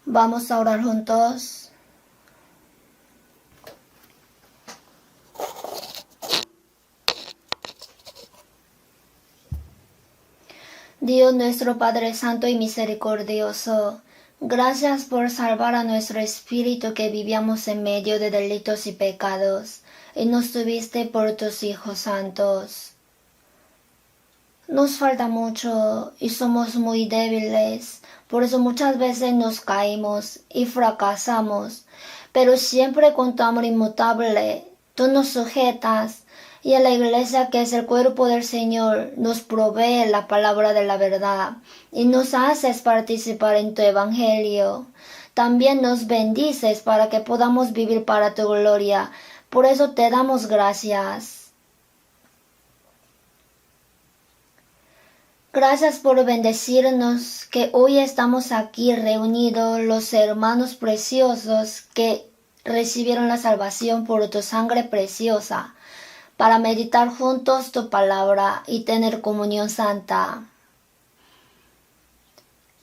Vamos a orar juntos. Dios nuestro Padre Santo y Misericordioso, gracias por salvar a nuestro espíritu que vivíamos en medio de delitos y pecados, y nos tuviste por tus hijos santos. Nos falta mucho y somos muy débiles, por eso muchas veces nos caímos y fracasamos, pero siempre con tu amor inmutable, tú nos sujetas, y a la iglesia que es el cuerpo del Señor nos provee la palabra de la verdad y nos haces participar en tu evangelio. También nos bendices para que podamos vivir para tu gloria. Por eso te damos gracias. Gracias por bendecirnos que hoy estamos aquí reunidos los hermanos preciosos que recibieron la salvación por tu sangre preciosa, para meditar juntos tu palabra y tener comunión santa.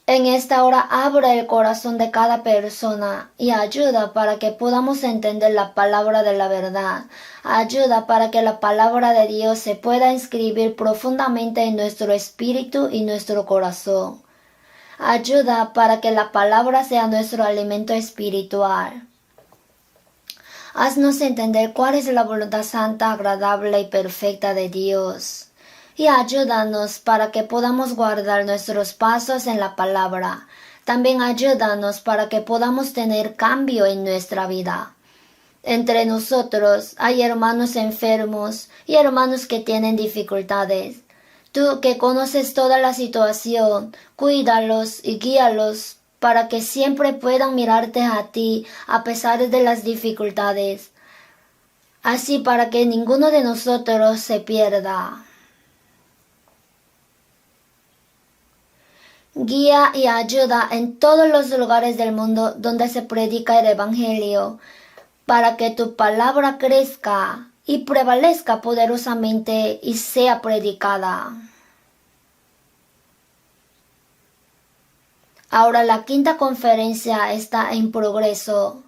En esta hora abre el corazón de cada persona y ayuda para que podamos entender la palabra de la verdad. Ayuda para que la palabra de Dios se pueda inscribir profundamente en nuestro espíritu y nuestro corazón. Ayuda para que la palabra sea nuestro alimento espiritual. Haznos entender cuál es la voluntad santa, agradable y perfecta de Dios. Y ayúdanos para que podamos guardar nuestros pasos en la palabra. También ayúdanos para que podamos tener cambio en nuestra vida. Entre nosotros hay hermanos enfermos y hermanos que tienen dificultades. Tú que conoces toda la situación, cuídalos y guíalos para que siempre puedan mirarte a ti a pesar de las dificultades. Así para que ninguno de nosotros se pierda. Guía y ayuda en todos los lugares del mundo donde se predica el Evangelio, para que tu palabra crezca y prevalezca poderosamente y sea predicada. Ahora la quinta conferencia está en progreso.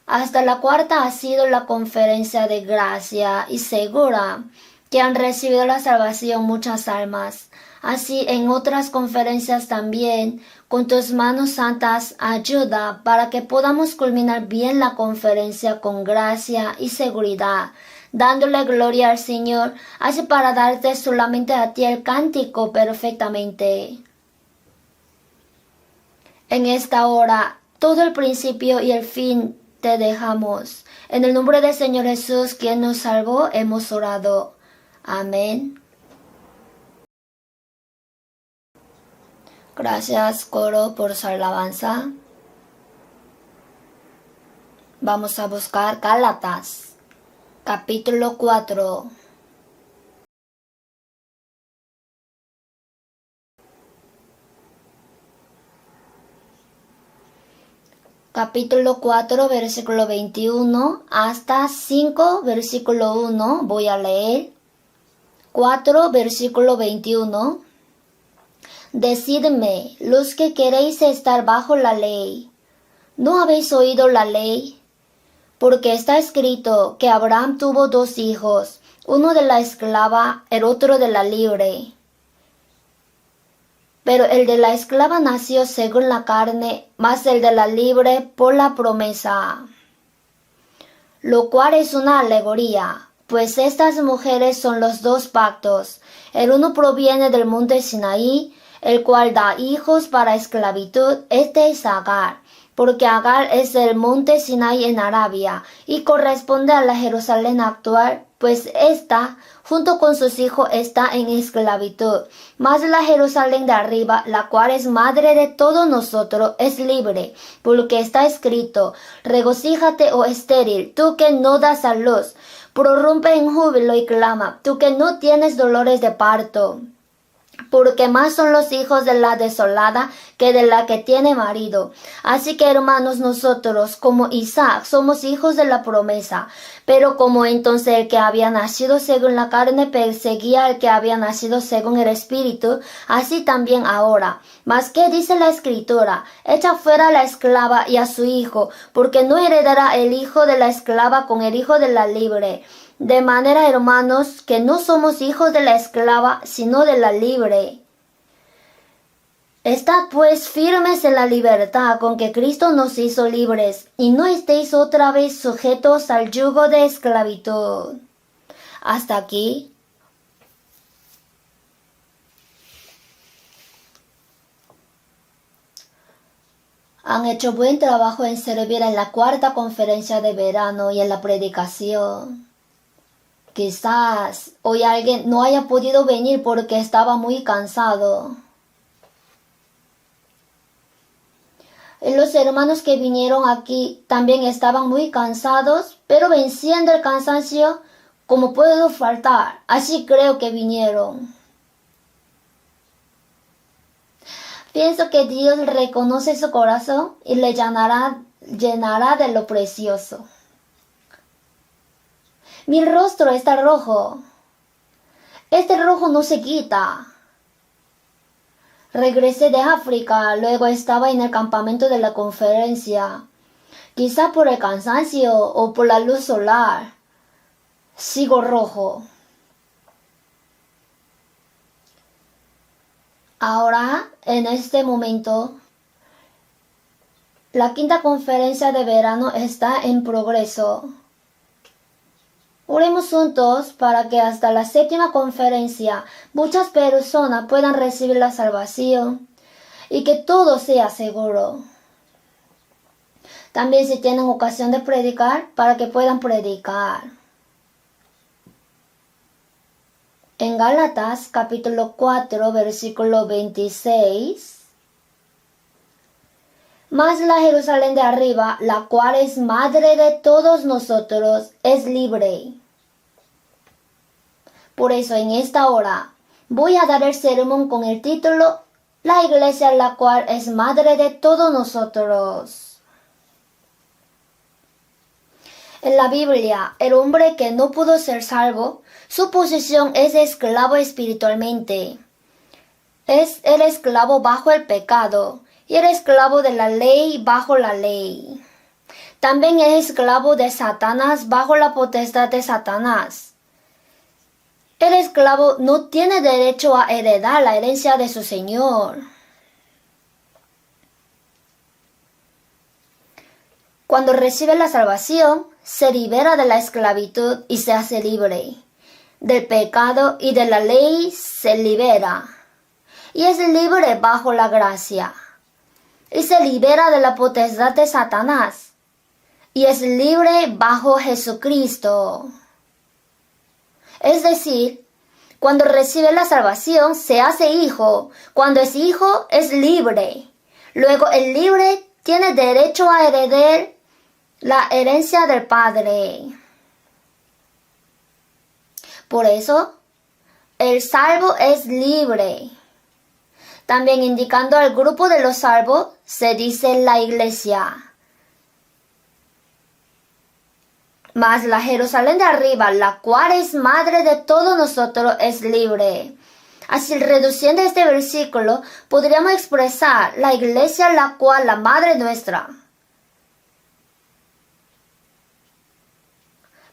Hasta la cuarta ha sido la conferencia de gracia y segura, que han recibido la salvación muchas almas. Así en otras conferencias también, con tus manos santas, ayuda para que podamos culminar bien la conferencia con gracia y seguridad, dándole gloria al Señor, así para darte solamente a ti el cántico perfectamente. En esta hora, todo el principio y el fin te dejamos. En el nombre del Señor Jesús, quien nos salvó, hemos orado. Amén. Gracias, coro, por su alabanza. Vamos a buscar Gálatas, capítulo 4. Capítulo 4, versículo 21 hasta 5, versículo 1. Voy a leer. 4, versículo 21. Decidme, los que queréis estar bajo la ley, ¿no habéis oído la ley? Porque está escrito que Abraham tuvo 2 hijos, uno de la esclava, el otro de la libre. Pero el de la esclava nació según la carne, mas el de la libre por la promesa. Lo cual es una alegoría, pues estas mujeres son los 2 pactos. El uno proviene del monte Sinaí, el cual da hijos para esclavitud. Este es Agar, porque Agar es el monte Sinaí en Arabia, y corresponde a la Jerusalén actual, pues ésta, junto con sus hijos, está en esclavitud. Mas la Jerusalén de arriba, la cual es madre de todos nosotros, es libre, porque está escrito: regocíjate, oh estéril, tú que no das a luz, prorrumpe en júbilo y clama, tú que no tienes dolores de parto. porque más son los hijos de la desolada que de la que tiene marido. Así que, hermanos, nosotros, como Isaac, somos hijos de la promesa. Pero como entonces el que había nacido según la carne perseguía al que había nacido según el Espíritu, así también ahora. Mas, ¿qué dice la Escritura? Echa fuera a la esclava y a su hijo, porque no heredará el hijo de la esclava con el hijo de la libre. De manera, hermanos, que no somos hijos de la esclava, sino de la libre. Estad pues firmes en la libertad con que Cristo nos hizo libres, y no estéis otra vez sujetos al yugo de esclavitud. Hasta aquí. Han hecho buen trabajo en servir en la cuarta conferencia de verano y en la predicación. Quizás hoy alguien no haya podido venir porque estaba muy cansado. Los hermanos que vinieron aquí también estaban muy cansados, pero venciendo el cansancio como puedo faltar. Así creo que vinieron. Pienso que Dios reconoce su corazón y le llenará de lo precioso. Mi rostro está rojo. Este rojo no se quita. Regresé de África, luego estaba en el campamento de la conferencia. Quizá por el cansancio o por la luz solar. Sigo rojo. Ahora, en este momento, la quinta conferencia de verano está en progreso. Oremos juntos para que hasta la séptima conferencia muchas personas puedan recibir la salvación y que todo sea seguro. También si tienen ocasión de predicar, para que puedan predicar. En Gálatas capítulo 4 versículo 26. Mas la Jerusalén de arriba, la cual es madre de todos nosotros, es libre. Por eso en esta hora voy a dar el sermón con el título La iglesia, la cual es madre de todos nosotros. En la Biblia, el hombre que no pudo ser salvo, su posición es esclavo espiritualmente. Es el esclavo bajo el pecado y el esclavo de la ley bajo la ley. También es esclavo de Satanás bajo la potestad de Satanás. El esclavo no tiene derecho a heredar la herencia de su señor. Cuando recibe la salvación, se libera de la esclavitud y se hace libre. Del pecado y de la ley se libera. Y es libre bajo la gracia. Y se libera de la potestad de Satanás. Y es libre bajo Jesucristo. Es decir, cuando recibe la salvación se hace hijo. Cuando es hijo es libre. Luego el libre tiene derecho a heredar la herencia del Padre. Por eso, el salvo es libre. También indicando al grupo de los salvos, se dice la iglesia. Mas la Jerusalén de arriba, la cual es madre de todos nosotros, es libre. Así, reduciendo este versículo, podríamos expresar la iglesia, la cual la madre nuestra.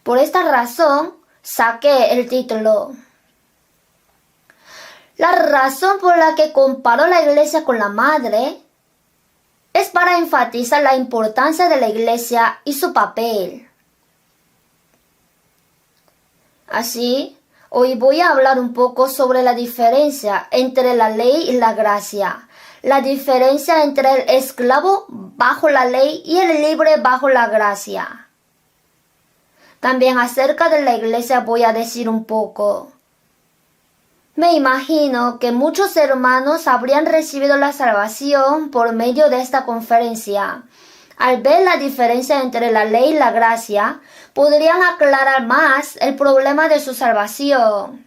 Por esta razón, saqué el título. La razón por la que comparó la iglesia con la madre es para enfatizar la importancia de la iglesia y su papel. Así, hoy voy a hablar un poco sobre la diferencia entre la ley y la gracia, la diferencia entre el esclavo bajo la ley y el libre bajo la gracia. También acerca de la iglesia voy a decir un poco. Me imagino que muchos hermanos habrían recibido la salvación por medio de esta conferencia. Al ver la diferencia entre la ley y la gracia, podrían aclarar más el problema de su salvación.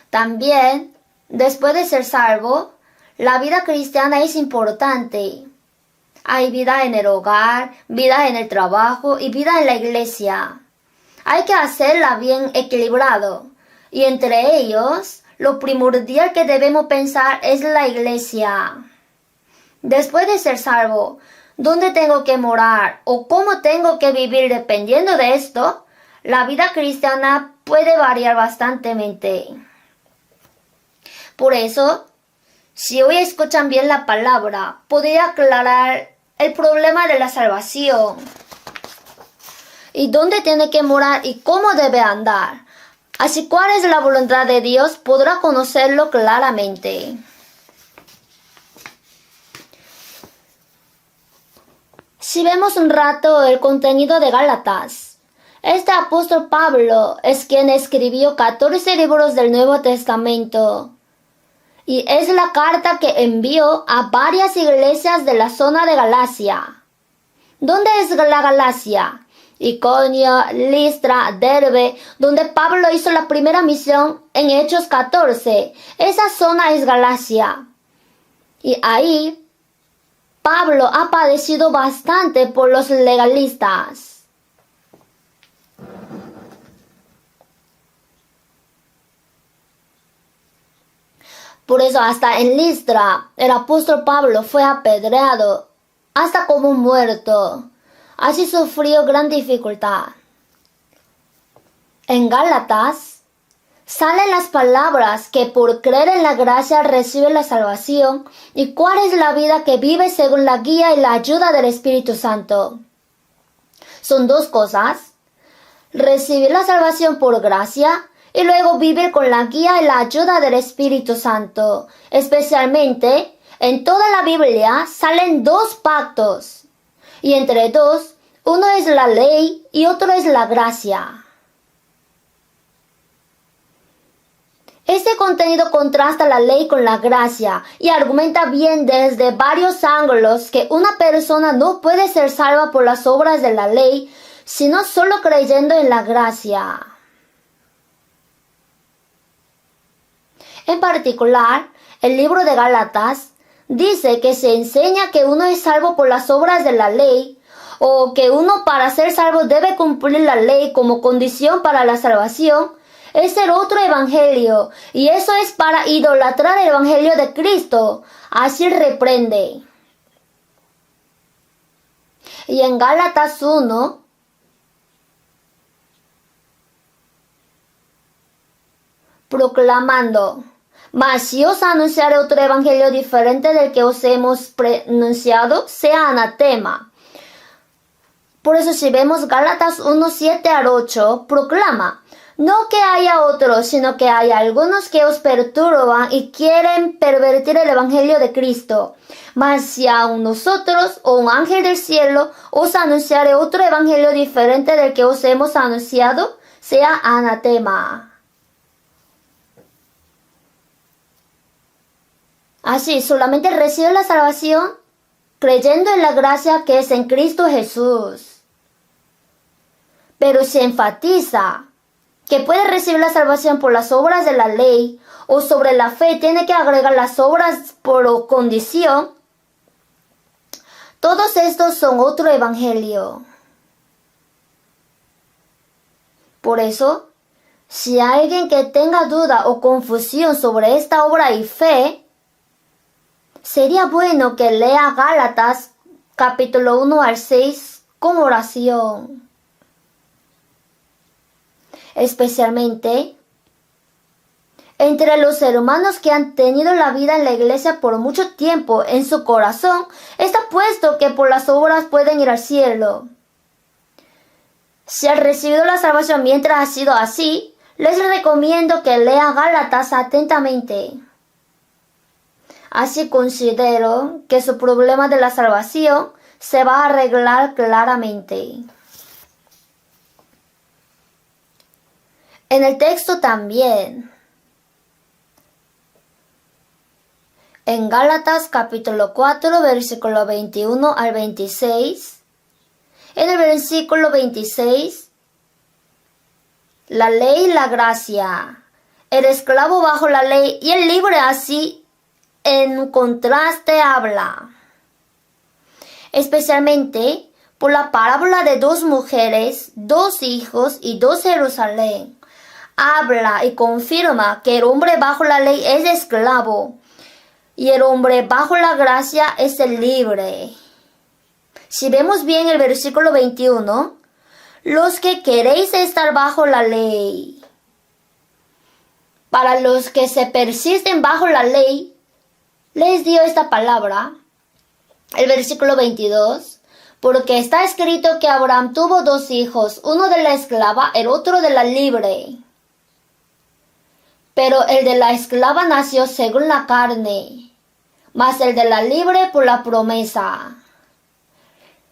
También después de ser salvo, la vida cristiana es importante. Hay vida en el hogar, vida en el trabajo y vida en la iglesia. Hay que hacerla bien equilibrado. Y entre ellos, lo primordial que debemos pensar es la iglesia. Después de ser salvo, ¿dónde tengo que morar o cómo tengo que vivir dependiendo de esto? La vida cristiana puede variar bastantemente. Por eso, si hoy escuchan bien la palabra, podría aclarar el problema de la salvación. Y dónde tiene que morar y cómo debe andar. Así cuál es la voluntad de Dios, podrá conocerlo claramente. Si vemos un rato el contenido de Gálatas, este apóstol Pablo es quien escribió 14 libros del Nuevo Testamento. Y es la carta que envió a varias iglesias de la zona de Galacia. ¿Dónde es la Galacia? Iconio, Listra, Derbe, donde Pablo hizo la primera misión en Hechos 14. Esa zona es Galacia. Y ahí Pablo ha padecido bastante por los legalistas. Por eso hasta en Listra el apóstol Pablo fue apedreado hasta como muerto. Así sufrió gran dificultad. En Gálatas salen las palabras que por creer en la gracia recibe la salvación y cuál es la vida que vive según la guía y la ayuda del Espíritu Santo. Son dos cosas: recibir la salvación por gracia y luego vivir con la guía y la ayuda del Espíritu Santo. Especialmente, en toda la Biblia salen dos pactos. Y entre dos, uno es la ley y otro es la gracia. Este contenido contrasta la ley con la gracia y argumenta bien desde varios ángulos que una persona no puede ser salva por las obras de la ley, sino solo creyendo en la gracia. En particular, el libro de Gálatas dice que se enseña que uno es salvo por las obras de la ley, o que uno para ser salvo debe cumplir la ley como condición para la salvación. Es el otro evangelio, y eso es para idolatrar el evangelio de Cristo. Así reprende. Y en Gálatas 1, proclamando: mas si os anunciaré otro evangelio diferente del que os hemos pronunciado, sea anatema. Por eso si vemos Gálatas 1, 7 al 8, proclama: no que haya otros, sino que hay algunos que os perturban y quieren pervertir el evangelio de Cristo. Mas si aun nosotros o un ángel del cielo os anunciaré otro evangelio diferente del que os hemos anunciado, sea anatema. Así, solamente recibe la salvación creyendo en la gracia que es en Cristo Jesús. Pero se enfatiza que puede recibir la salvación por las obras de la ley o sobre la fe tiene que agregar las obras por condición. Todos estos son otro evangelio. Por eso, si hay alguien que tenga duda o confusión sobre esta obra y fe, sería bueno que lea Gálatas capítulo 1 al 6 con oración. Especialmente entre los hermanos que han tenido la vida en la iglesia por mucho tiempo, en su corazón está puesto que por las obras pueden ir al cielo. Si han recibido la salvación mientras ha sido así, les recomiendo que lea Gálatas atentamente. Así considero que su problema de la salvación se va a arreglar claramente. En el texto también, en Gálatas capítulo 4, versículo 21 al 26, en el versículo 26, la ley y la gracia. el esclavo bajo la ley y el libre así en contraste habla. Especialmente por la parábola de 2 mujeres, 2 hijos y 2 Jerusalén. Habla y confirma que el hombre bajo la ley es esclavo y el hombre bajo la gracia es el libre. Si vemos bien el versículo 21, los que queréis estar bajo la ley. Para los que se persisten bajo la ley, les dio esta palabra, el versículo 22, porque está escrito que Abraham tuvo 2 hijos, uno de la esclava, el otro de la libre. Pero el de la esclava nació según la carne, mas el de la libre por la promesa.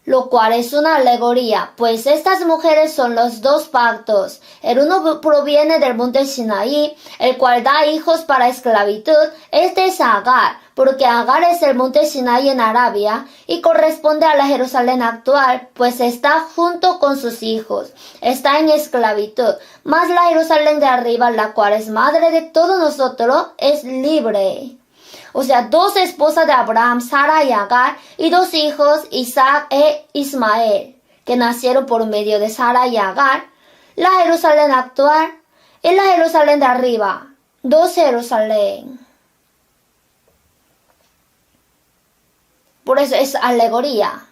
Lo cual es una alegoría, pues estas mujeres son los 2 pactos. El uno proviene del monte Sinaí, el cual da hijos para esclavitud. Este es Agar, porque Agar es el monte Sinaí en Arabia y corresponde a la Jerusalén actual, pues está junto con sus hijos. Está en esclavitud. Mas la Jerusalén de arriba, la cual es madre de todos nosotros, es libre. O sea, 2 esposas de Abraham, Sara y Agar, y 2 hijos, Isaac e Ismael, que nacieron por medio de Sara y Agar. La Jerusalén actual y la Jerusalén de arriba, 2 Jerusalén. Por eso es alegoría.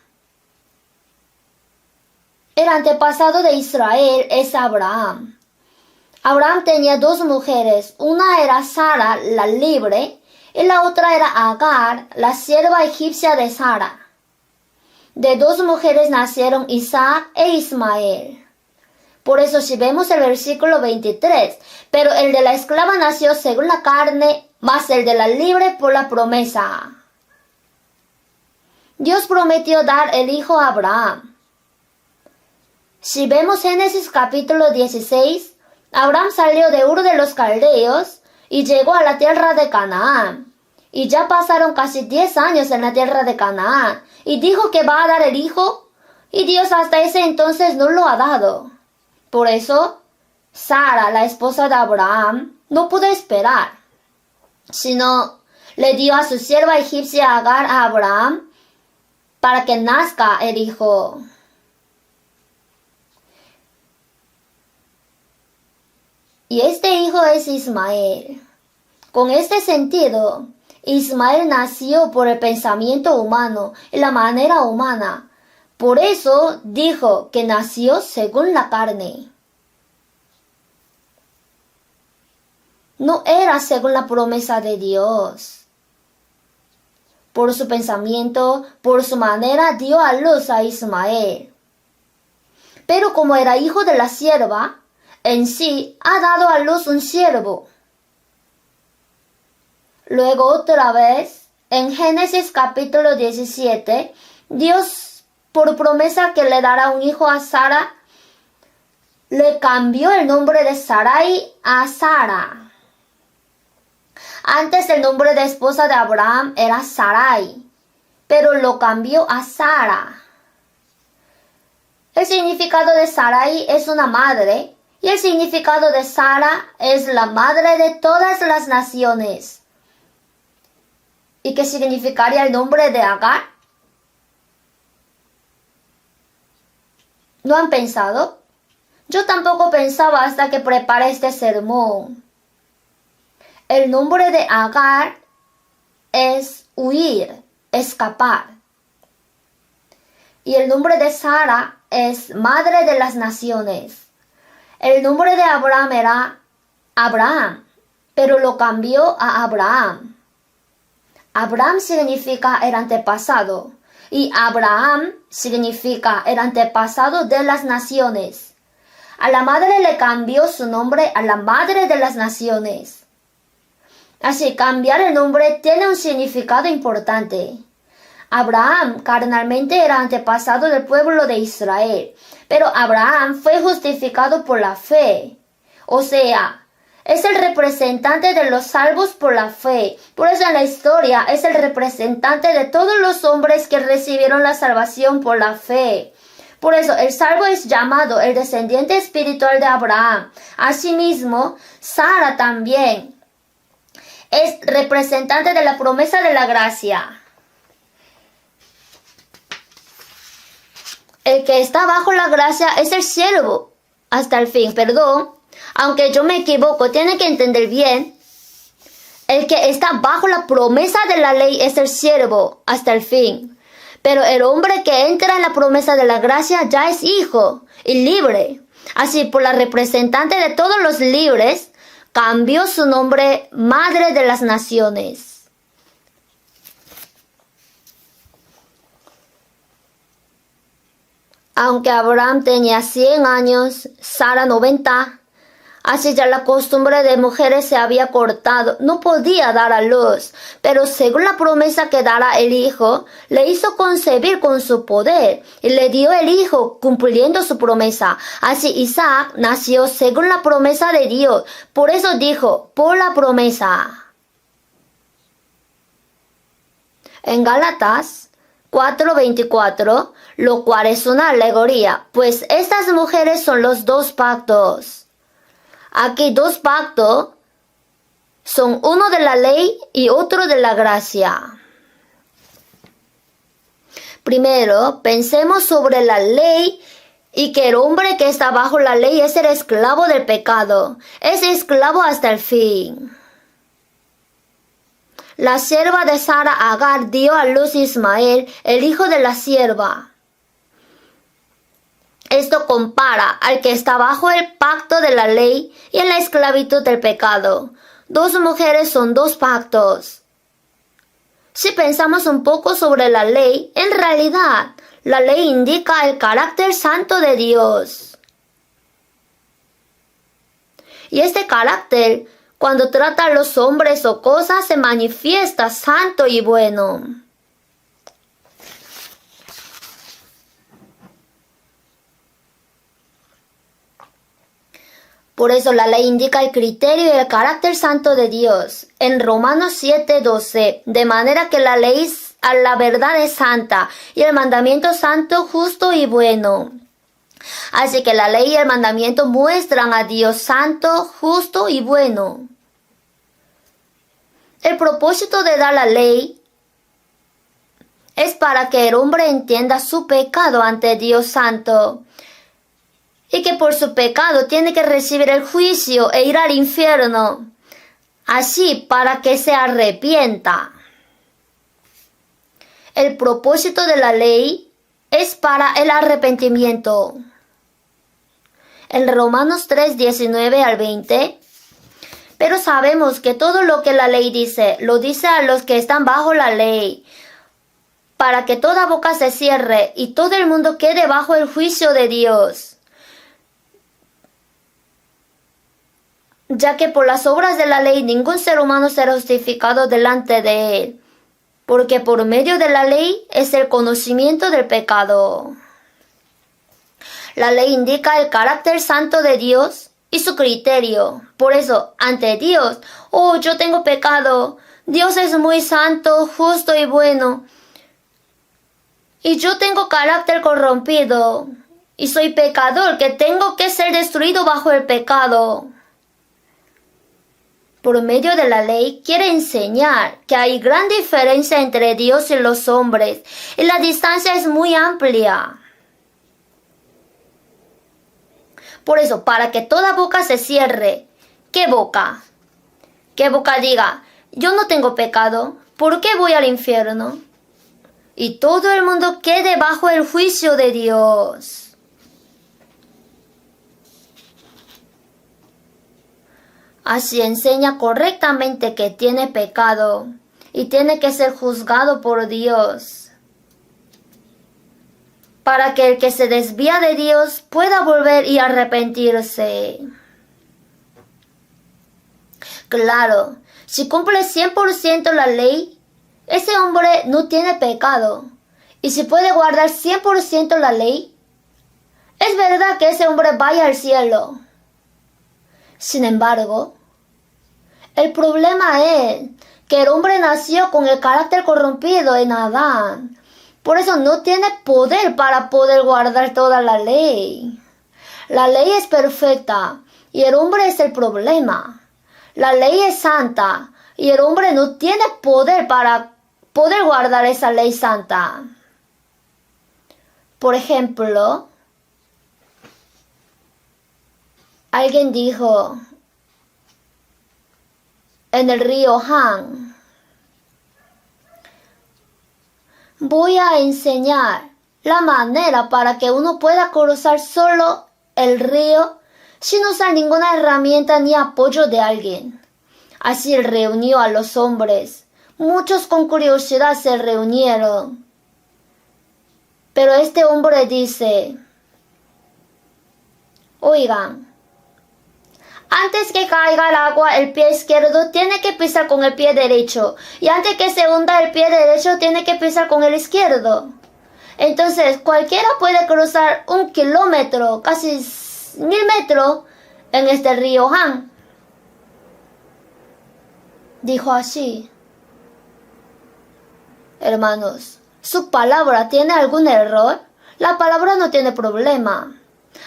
El antepasado de Israel es Abraham. Abraham tenía 2 mujeres, una era Sara, la libre, y la otra era Agar, la sierva egipcia de Sara. De 2 mujeres nacieron Isaac e Ismael. Por eso si vemos el versículo 23, pero el de la esclava nació según la carne, mas el de la libre por la promesa. Dios prometió dar el hijo a Abraham. Si vemos Génesis capítulo 16, Abraham salió de Ur de los Caldeos y llegó a la tierra de Canaán. Y ya pasaron casi 10 años en la tierra de Canaán. Y dijo que va a dar el hijo. Y Dios hasta ese entonces no lo ha dado. Por eso, Sara, la esposa de Abraham, no pudo esperar. Sino le dio a su sierva egipcia Agar a Abraham para que nazca el hijo. Y este hijo es Ismael. Con este sentido, Ismael nació por el pensamiento humano y la manera humana. Por eso dijo que nació según la carne. No era según la promesa de Dios. Por su pensamiento, por su manera, dio a luz a Ismael. Pero como era hijo de la sierva, en sí ha dado a luz un siervo. Luego otra vez, en Génesis capítulo 17, Dios, por promesa que le dará un hijo a Sara, le cambió el nombre de Sarai a Sara. Antes el nombre de esposa de Abraham era Sarai, pero lo cambió a Sara. El significado de Sarai es una madre, y el significado de Sara es la madre de todas las naciones. ¿Y qué significaría el nombre de Agar? ¿No han pensado? Yo tampoco pensaba hasta que preparé este sermón. El nombre de Agar es huir, escapar. Y el nombre de Sara es madre de las naciones. El nombre de Abraham era Abraham, pero lo cambió a Abraham. Abraham significa el antepasado y Abraham significa el antepasado de las naciones. A la madre le cambió su nombre a la madre de las naciones. Así, cambiar el nombre tiene un significado importante. Abraham carnalmente era antepasado del pueblo de Israel, pero Abraham fue justificado por la fe. O sea, es el representante de los salvos por la fe. Por eso en la historia es el representante de todos los hombres que recibieron la salvación por la fe. Por eso el salvo es llamado el descendiente espiritual de Abraham. Asimismo, Sara también es representante de la promesa de la gracia. El que está bajo la gracia es el siervo hasta el fin. Perdón, aunque yo me equivoco, tienen que entender bien. El que está bajo la promesa de la ley es el siervo hasta el fin. Pero el hombre que entra en la promesa de la gracia ya es hijo y libre. Así, por la representante de todos los libres, cambió su nombre Madre de las Naciones. Aunque Abraham tenía 100 años, Sara 90, así ya la costumbre de mujeres se había cortado, no podía dar a luz, pero según la promesa que dará el hijo, le hizo concebir con su poder y le dio el hijo cumpliendo su promesa. Así Isaac nació según la promesa de Dios, por eso dijo, por la promesa. En Gálatas 4:24, lo cual es una alegoría, pues estas mujeres son los dos pactos. Aquí dos pactos son uno de la ley y otro de la gracia. Primero, pensemos sobre la ley y que el hombre que está bajo la ley es el esclavo del pecado, es esclavo hasta el fin. La sierva de Sara, Agar, dio a luz Ismael, el hijo de la sierva. Esto compara al que está bajo el pacto de la ley y en la esclavitud del pecado. Dos mujeres son dos pactos. Si pensamos un poco sobre la ley, en realidad, la ley indica el carácter santo de Dios. Y este carácter, cuando trata a los hombres o cosas, se manifiesta santo y bueno. Por eso la ley indica el criterio y el carácter santo de Dios. En Romanos 7:12, de manera que la ley a la verdad es santa y el mandamiento santo, justo y bueno. Así que la ley y el mandamiento muestran a Dios santo, justo y bueno. El propósito de dar la ley es para que el hombre entienda su pecado ante Dios santo y que por su pecado tiene que recibir el juicio e ir al infierno, así para que se arrepienta. El propósito de la ley es para el arrepentimiento. En Romanos 3:19 al 20, pero sabemos que todo lo que la ley dice, lo dice a los que están bajo la ley, para que toda boca se cierre y todo el mundo quede bajo el juicio de Dios. Ya que por las obras de la ley ningún ser humano será justificado delante de él, porque por medio de la ley es el conocimiento del pecado. La ley indica el carácter santo de Dios y su criterio. Por eso, ante Dios, oh, yo tengo pecado, Dios es muy santo, justo y bueno, y yo tengo carácter corrompido, y soy pecador, que tengo que ser destruido bajo el pecado. Por medio de la ley quiere enseñar que hay gran diferencia entre Dios y los hombres, y la distancia es muy amplia. Por eso, para que toda boca se cierre, ¿qué boca? ¿Qué boca diga, yo no tengo pecado, ¿por qué voy al infierno? Y todo el mundo quede bajo el juicio de Dios. Así enseña correctamente que tiene pecado y tiene que ser juzgado por Dios, para que el que se desvía de Dios pueda volver y arrepentirse. Claro, si cumple 100% la ley, ese hombre no tiene pecado. Y si puede guardar 100% la ley, es verdad que ese hombre vaya al cielo. Sin embargo, el problema es que el hombre nació con el carácter corrompido en Adán. Por eso no tiene poder para poder guardar toda la ley. La ley es perfecta y el hombre es el problema. La ley es santa y el hombre no tiene poder para poder guardar esa ley santa. Por ejemplo, alguien dijo en el río Han, voy a enseñar la manera para que uno pueda cruzar solo el río sin usar ninguna herramienta ni apoyo de alguien. Así reunió a los hombres. Muchos con curiosidad se reunieron. Pero este hombre dice, oigan, antes que caiga el agua, el pie izquierdo tiene que pisar con el pie derecho. Y antes que se hunda el pie derecho, tiene que pisar con el izquierdo. Entonces, cualquiera puede cruzar 1 kilómetro, casi 1000 metros, en este río Han. Dijo así. Hermanos, ¿su palabra tiene algún error? La palabra no tiene problema.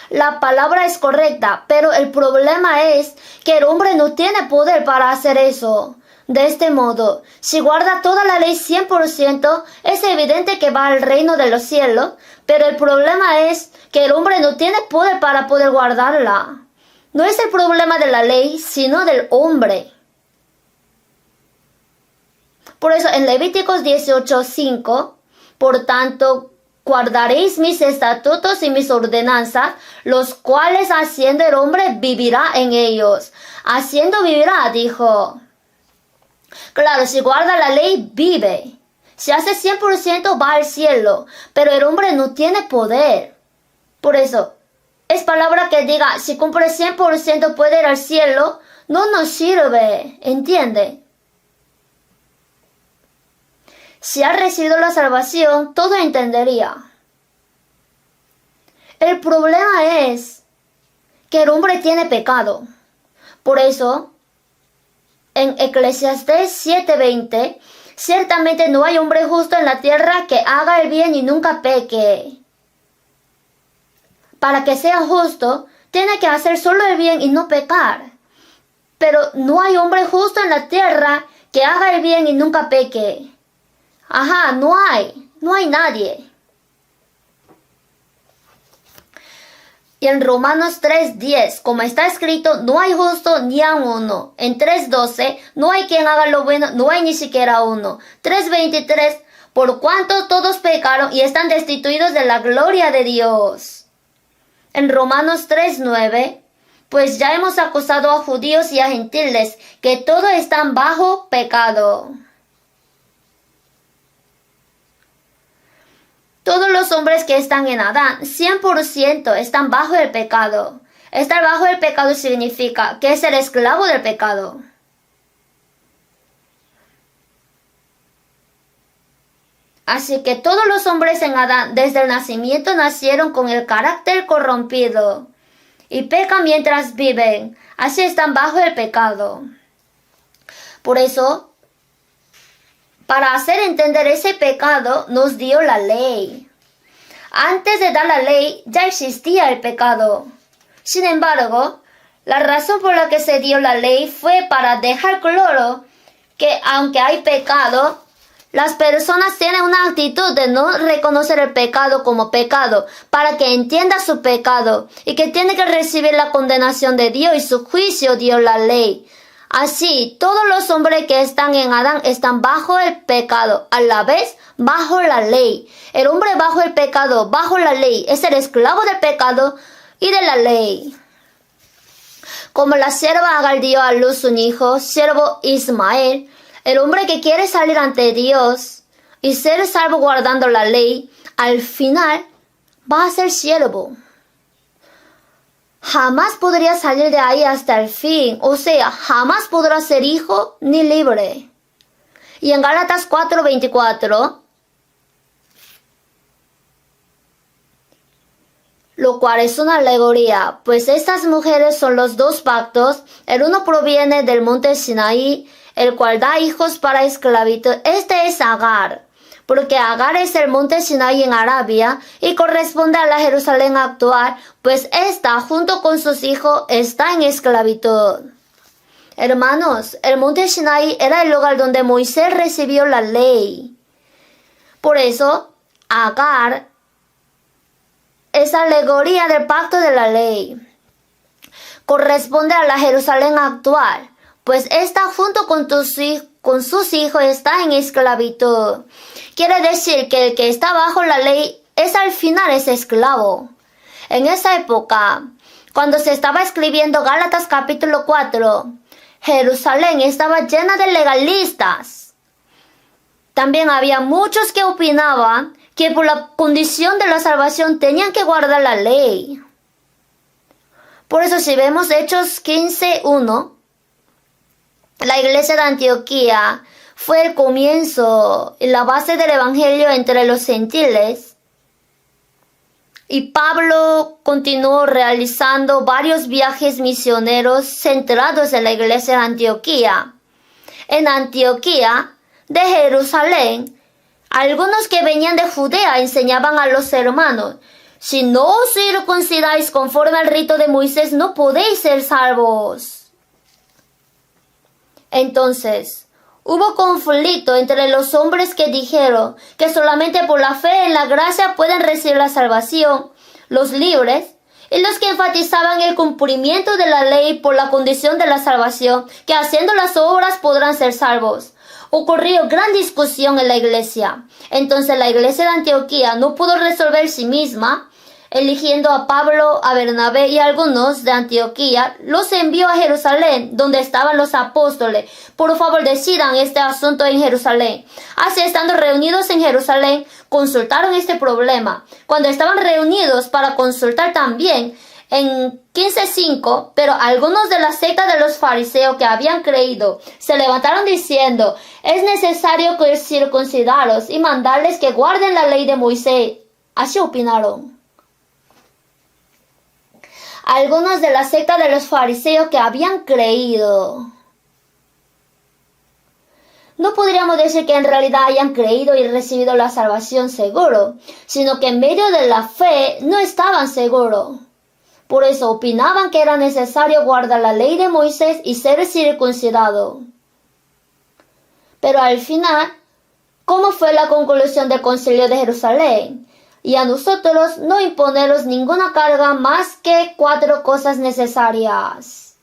La palabra es correcta, pero el problema es que el hombre no tiene poder para hacer eso. De este modo, si guarda toda la ley 100%, es evidente que va al reino de los cielos, pero el problema es que el hombre no tiene poder para poder guardarla. No es el problema de la ley, sino del hombre. Por eso en Levíticos 18:5, por tanto, guardaréis mis estatutos y mis ordenanzas, los cuales haciendo el hombre vivirá en ellos. Haciendo vivirá, dijo. Claro, si guarda la ley, vive. Si hace 100% va al cielo, pero el hombre no tiene poder. Por eso, es palabra que diga, si cumple 100% puede ir al cielo, no nos sirve, ¿entiende? Si ha recibido la salvación, todo entendería. El problema es que el hombre tiene pecado. Por eso, en Eclesiastés 7:20, ciertamente no hay hombre justo en la tierra que haga el bien y nunca peque. Para que sea justo, tiene que hacer solo el bien y no pecar. Pero no hay hombre justo en la tierra que haga el bien y nunca peque. Ajá, no hay nadie. Y en Romanos 3:10, como está escrito, no hay justo ni a uno. En 3:12, no hay quien haga lo bueno, no hay ni siquiera uno. 3:23, por cuanto todos pecaron y están destituidos de la gloria de Dios. En Romanos 3:9, pues ya hemos acusado a judíos y a gentiles, que todos están bajo pecado. Todos los hombres que están en Adán, 100% están bajo el pecado. Estar bajo el pecado significa que es el esclavo del pecado. Así que todos los hombres en Adán desde el nacimiento nacieron con el carácter corrompido y pecan mientras viven. Así están bajo el pecado. Por eso, para hacer entender ese pecado, nos dio la ley. Antes de dar la ley, ya existía el pecado. Sin embargo, la razón por la que se dio la ley fue para dejar claro que aunque hay pecado, las personas tienen una actitud de no reconocer el pecado como pecado, para que entienda su pecado y que tiene que recibir la condenación de Dios y su juicio dio la ley. Así, todos los hombres que están en Adán están bajo el pecado, a la vez bajo la ley. El hombre bajo el pecado, bajo la ley, es el esclavo del pecado y de la ley. Como la sierva Agar dio a luz un hijo, siervo Ismael, el hombre que quiere salir ante Dios y ser salvo guardando la ley, al final va a ser siervo. Jamás podría salir de ahí hasta el fin, o sea, jamás podrá ser hijo ni libre. Y en Gálatas 4:24, lo cual es una alegoría, pues estas mujeres son los dos pactos, el uno proviene del monte Sinaí, el cual da hijos para esclavitud. Este es Agar, porque Agar es el monte Sinai en Arabia y corresponde a la Jerusalén actual, pues ésta, junto con sus hijos, está en esclavitud. Hermanos, el monte Sinai era el lugar donde Moisés recibió la ley. Por eso, Agar es alegoría del pacto de la ley. Corresponde a la Jerusalén actual, pues ésta junto con sus hijos está en esclavitud. Quiere decir que el que está bajo la ley al final es esclavo. En esa época, cuando se estaba escribiendo Gálatas capítulo 4, Jerusalén estaba llena de legalistas. También había muchos que opinaban que por la condición de la salvación tenían que guardar la ley. Por eso si vemos Hechos 15:1, la iglesia de Antioquía fue el comienzo y la base del evangelio entre los gentiles. Y Pablo continuó realizando varios viajes misioneros centrados en la iglesia de Antioquía. En Antioquía, de Jerusalén, algunos que venían de Judea enseñaban a los hermanos: si no os circuncidáis conforme al rito de Moisés, no podéis ser salvos. Entonces, hubo conflicto entre los hombres que dijeron que solamente por la fe en la gracia pueden recibir la salvación, los libres, y los que enfatizaban el cumplimiento de la ley por la condición de la salvación, que haciendo las obras podrán ser salvos. Ocurrió gran discusión en la iglesia. Entonces la iglesia de Antioquía no pudo resolver sí misma, eligiendo a Pablo, a Bernabé y a algunos de Antioquía, los envió a Jerusalén, donde estaban los apóstoles. Por favor, decidan este asunto en Jerusalén. Así, estando reunidos en Jerusalén, consultaron este problema. Cuando estaban reunidos para consultar también, en 15:5, pero algunos de la secta de los fariseos que habían creído se levantaron diciendo: es necesario circuncidaros y mandarles que guarden la ley de Moisés. Así opinaron. Algunos de la secta de los fariseos que habían creído. No podríamos decir que en realidad hayan creído y recibido la salvación seguro, sino que en medio de la fe no estaban seguros. Por eso opinaban que era necesario guardar la ley de Moisés y ser circuncidado. Pero al final, ¿cómo fue la conclusión del Concilio de Jerusalén? Y a nosotros no imponeros ninguna carga más que 4 cosas necesarias.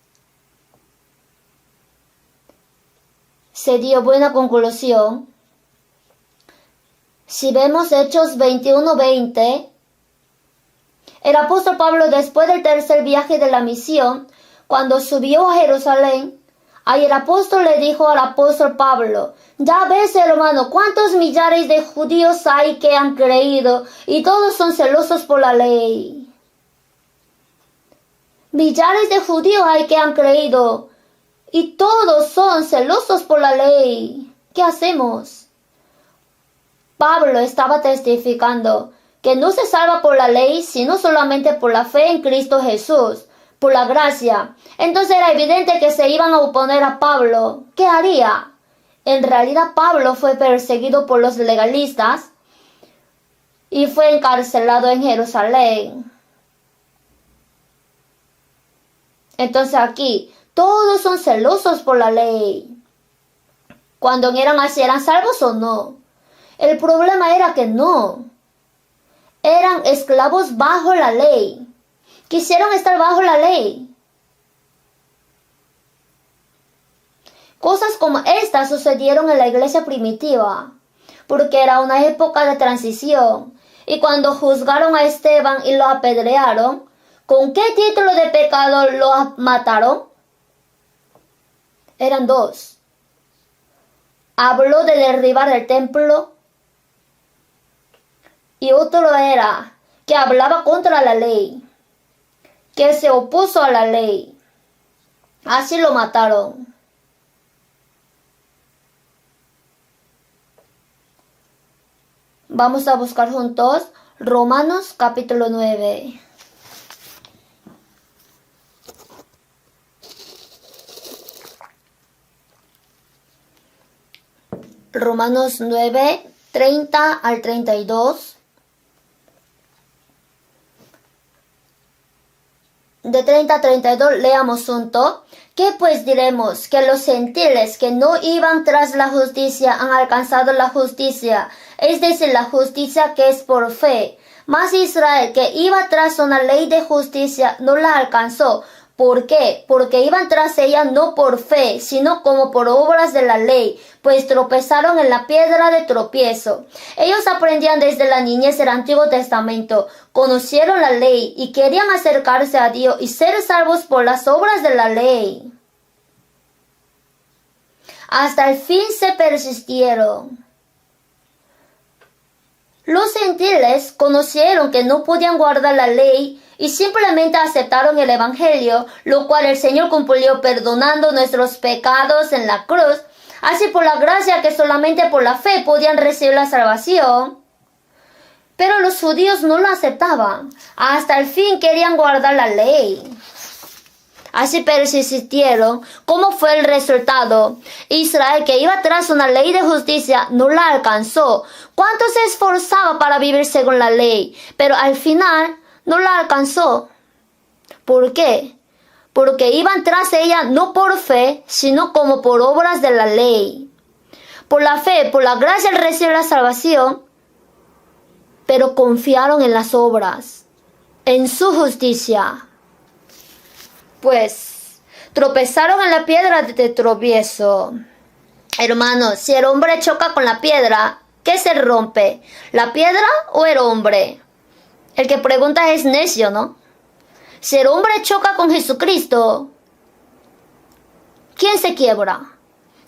Se dio buena conclusión. Si vemos Hechos 21:20, el apóstol Pablo, después del tercer viaje de la misión, cuando subió a Jerusalén, ahí el apóstol le dijo al apóstol Pablo: ya ves, hermano, cuántos millares de judíos hay que han creído y todos son celosos por la ley. Millares de judíos hay que han creído y todos son celosos por la ley. ¿Qué hacemos? Pablo estaba testificando que no se salva por la ley, sino solamente por la fe en Cristo Jesús, por la gracia. Entonces era evidente que se iban a oponer a Pablo. ¿Qué haría? En realidad Pablo fue perseguido por los legalistas y fue encarcelado en Jerusalén. Entonces aquí, todos son celosos por la ley. Cuando eran así, ¿eran salvos o no? El problema era que no. Eran esclavos bajo la ley. Quisieron estar bajo la ley. Cosas como estas sucedieron en la iglesia primitiva, porque era una época de transición. Y cuando juzgaron a Esteban y lo apedrearon, ¿con qué título de pecado lo mataron? Eran 2. Habló de derribar el templo y otro era que hablaba contra la ley, que se opuso a la ley. Así lo mataron. Vamos a buscar juntos Romanos capítulo 9. Romanos 9, 30 al 32. De 30 a 32 leamos junto. ¿Qué pues diremos? Que los gentiles que no iban tras la justicia han alcanzado la justicia, es decir, la justicia que es por fe. Mas Israel, que iba tras una ley de justicia, no la alcanzó. ¿Por qué? Porque iban tras ella no por fe, sino como por obras de la ley, pues tropezaron en la piedra de tropiezo. Ellos aprendían desde la niñez el Antiguo Testamento, conocieron la ley y querían acercarse a Dios y ser salvos por las obras de la ley. Hasta el fin se persistieron. Los gentiles conocieron que no podían guardar la ley y simplemente aceptaron el Evangelio, lo cual el Señor cumplió perdonando nuestros pecados en la cruz. Así por la gracia que solamente por la fe podían recibir la salvación. Pero los judíos no lo aceptaban. Hasta el fin querían guardar la ley. Así persistieron. ¿Cómo fue el resultado? Israel, que iba tras una ley de justicia, no la alcanzó. ¿Cuánto se esforzaba para vivir según la ley? Pero al final no la alcanzó. ¿Por qué? Porque iban tras ella no por fe, sino como por obras de la ley. Por la fe, por la gracia reciben la salvación, pero confiaron en las obras, en su justicia. Pues tropezaron en la piedra de tropiezo. Hermanos, si el hombre choca con la piedra, ¿qué se rompe? ¿La piedra o el hombre? El que pregunta es necio, ¿no? Si el hombre choca con Jesucristo, ¿quién se quiebra?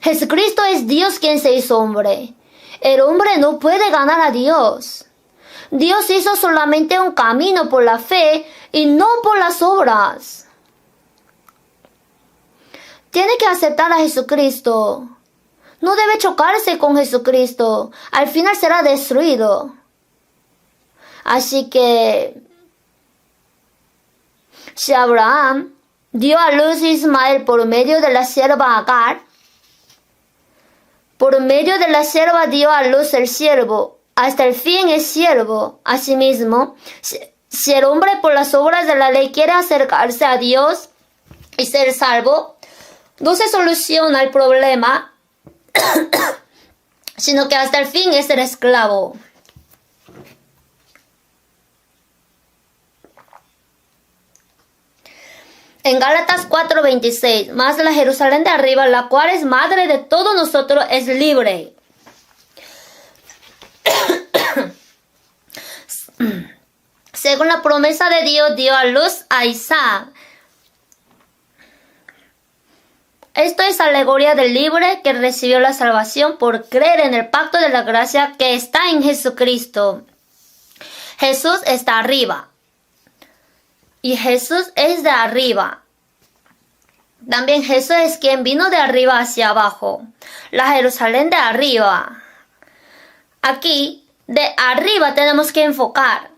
Jesucristo es Dios quien se hizo hombre. El hombre no puede ganar a Dios. Dios hizo solamente un camino por la fe y no por las obras. Tiene que aceptar a Jesucristo. No debe chocarse con Jesucristo. Al final será destruido. Así que si Abraham dio a luz a Ismael por medio de la sierva Agar, por medio de la sierva dio a luz el siervo, hasta el fin es siervo. Asimismo, si el hombre por las obras de la ley quiere acercarse a Dios y ser salvo, no se soluciona el problema, sino que hasta el fin es el esclavo. En Gálatas 4:26, mas la Jerusalén de arriba, la cual es madre de todos nosotros, es libre. Según la promesa de Dios, dio a luz a Isaac. Esto es alegoría del libre que recibió la salvación por creer en el pacto de la gracia que está en Jesucristo. Jesús está arriba. Y Jesús es de arriba. También Jesús es quien vino de arriba hacia abajo. La Jerusalén de arriba. Aquí, de arriba tenemos que enfocar.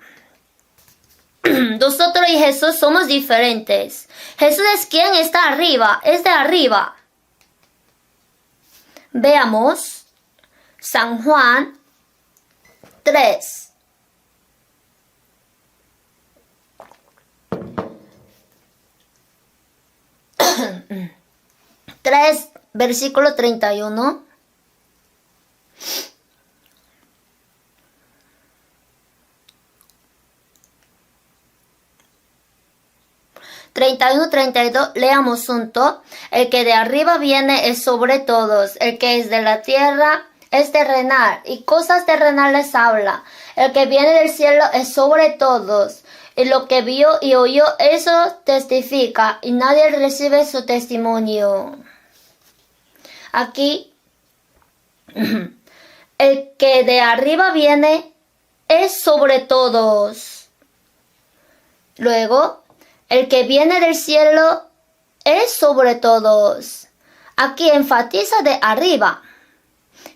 Nosotros y Jesús somos diferentes. Jesús es quien está arriba, es de arriba. Veamos San Juan 3. 3, versículo 31. ...31, 32, leamos junto. El que de arriba viene es sobre todos. El que es de la tierra es terrenal, y cosas terrenales habla. El que viene del cielo es sobre todos. Y lo que vio y oyó, eso testifica, y nadie recibe su testimonio. Aquí, el que de arriba viene es sobre todos. Luego, el que viene del cielo es sobre todos. Aquí enfatiza de arriba.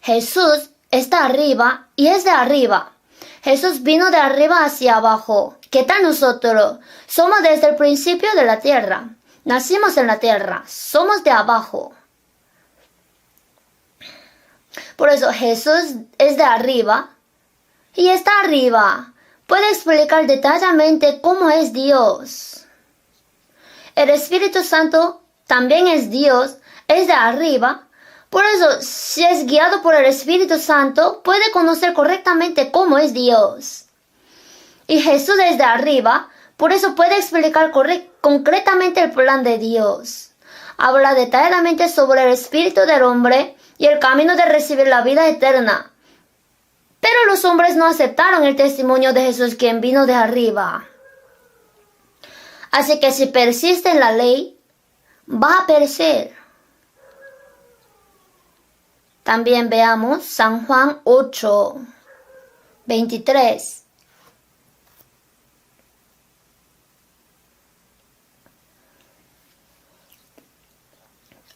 Jesús está arriba y es de arriba. Jesús vino de arriba hacia abajo. ¿Qué tal nosotros? Somos desde el principio de la tierra. Nacimos en la tierra. Somos de abajo. Por eso Jesús es de arriba y está arriba. Puede explicar detalladamente cómo es Dios. El Espíritu Santo también es Dios, es de arriba. Por eso, si es guiado por el Espíritu Santo, puede conocer correctamente cómo es Dios. Y Jesús es de arriba, por eso puede explicar concretamente el plan de Dios. Habla detalladamente sobre el espíritu del hombre y el camino de recibir la vida eterna. Pero los hombres no aceptaron el testimonio de Jesús, quien vino de arriba. Así que si persiste en la ley, va a perecer. También veamos San Juan 8, 23.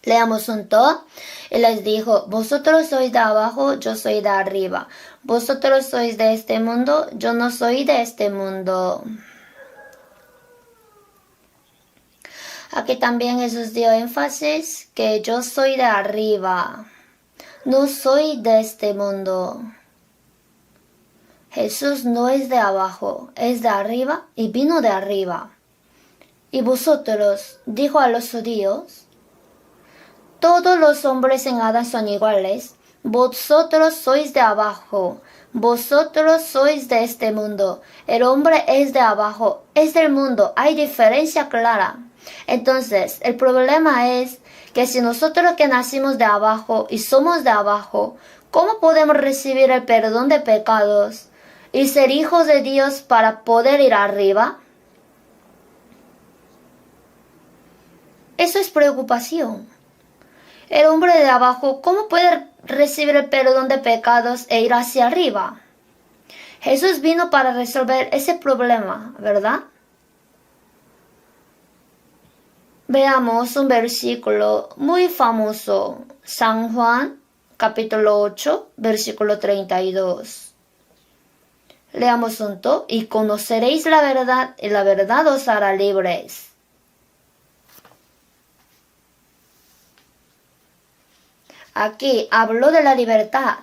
Leamos juntos. Él les dijo, vosotros sois de abajo, yo soy de arriba. Vosotros sois de este mundo, yo no soy de este mundo. Aquí también Jesús dio énfasis que yo soy de arriba. No soy de este mundo. Jesús no es de abajo, es de arriba y vino de arriba. Y vosotros, dijo a los judíos, todos los hombres en Adán son iguales. Vosotros sois de abajo. Vosotros sois de este mundo. El hombre es de abajo, es del mundo. Hay diferencia clara. Entonces, el problema es que si nosotros que nacimos de abajo y somos de abajo, ¿cómo podemos recibir el perdón de pecados y ser hijos de Dios para poder ir arriba? Eso es preocupación. El hombre de abajo, ¿cómo puede recibir el perdón de pecados e ir hacia arriba? Jesús vino para resolver ese problema, ¿verdad? Veamos un versículo muy famoso, San Juan, capítulo 8, versículo 32. Leamos juntos, y conoceréis la verdad, y la verdad os hará libres. Aquí habló de la libertad.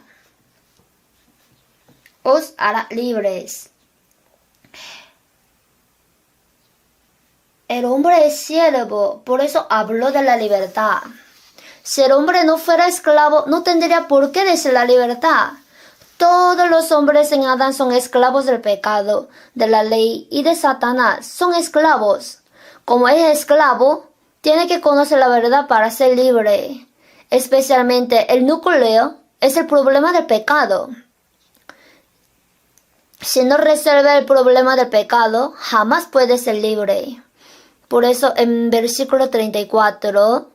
Os hará libres. El hombre es siervo, por eso habló de la libertad. Si el hombre no fuera esclavo, no tendría por qué decir la libertad. Todos los hombres en Adán son esclavos del pecado, de la ley y de Satanás. Son esclavos. Como es esclavo, tiene que conocer la verdad para ser libre. Especialmente el núcleo es el problema del pecado. Si no resuelve el problema del pecado, jamás puede ser libre. Por eso en versículo 34,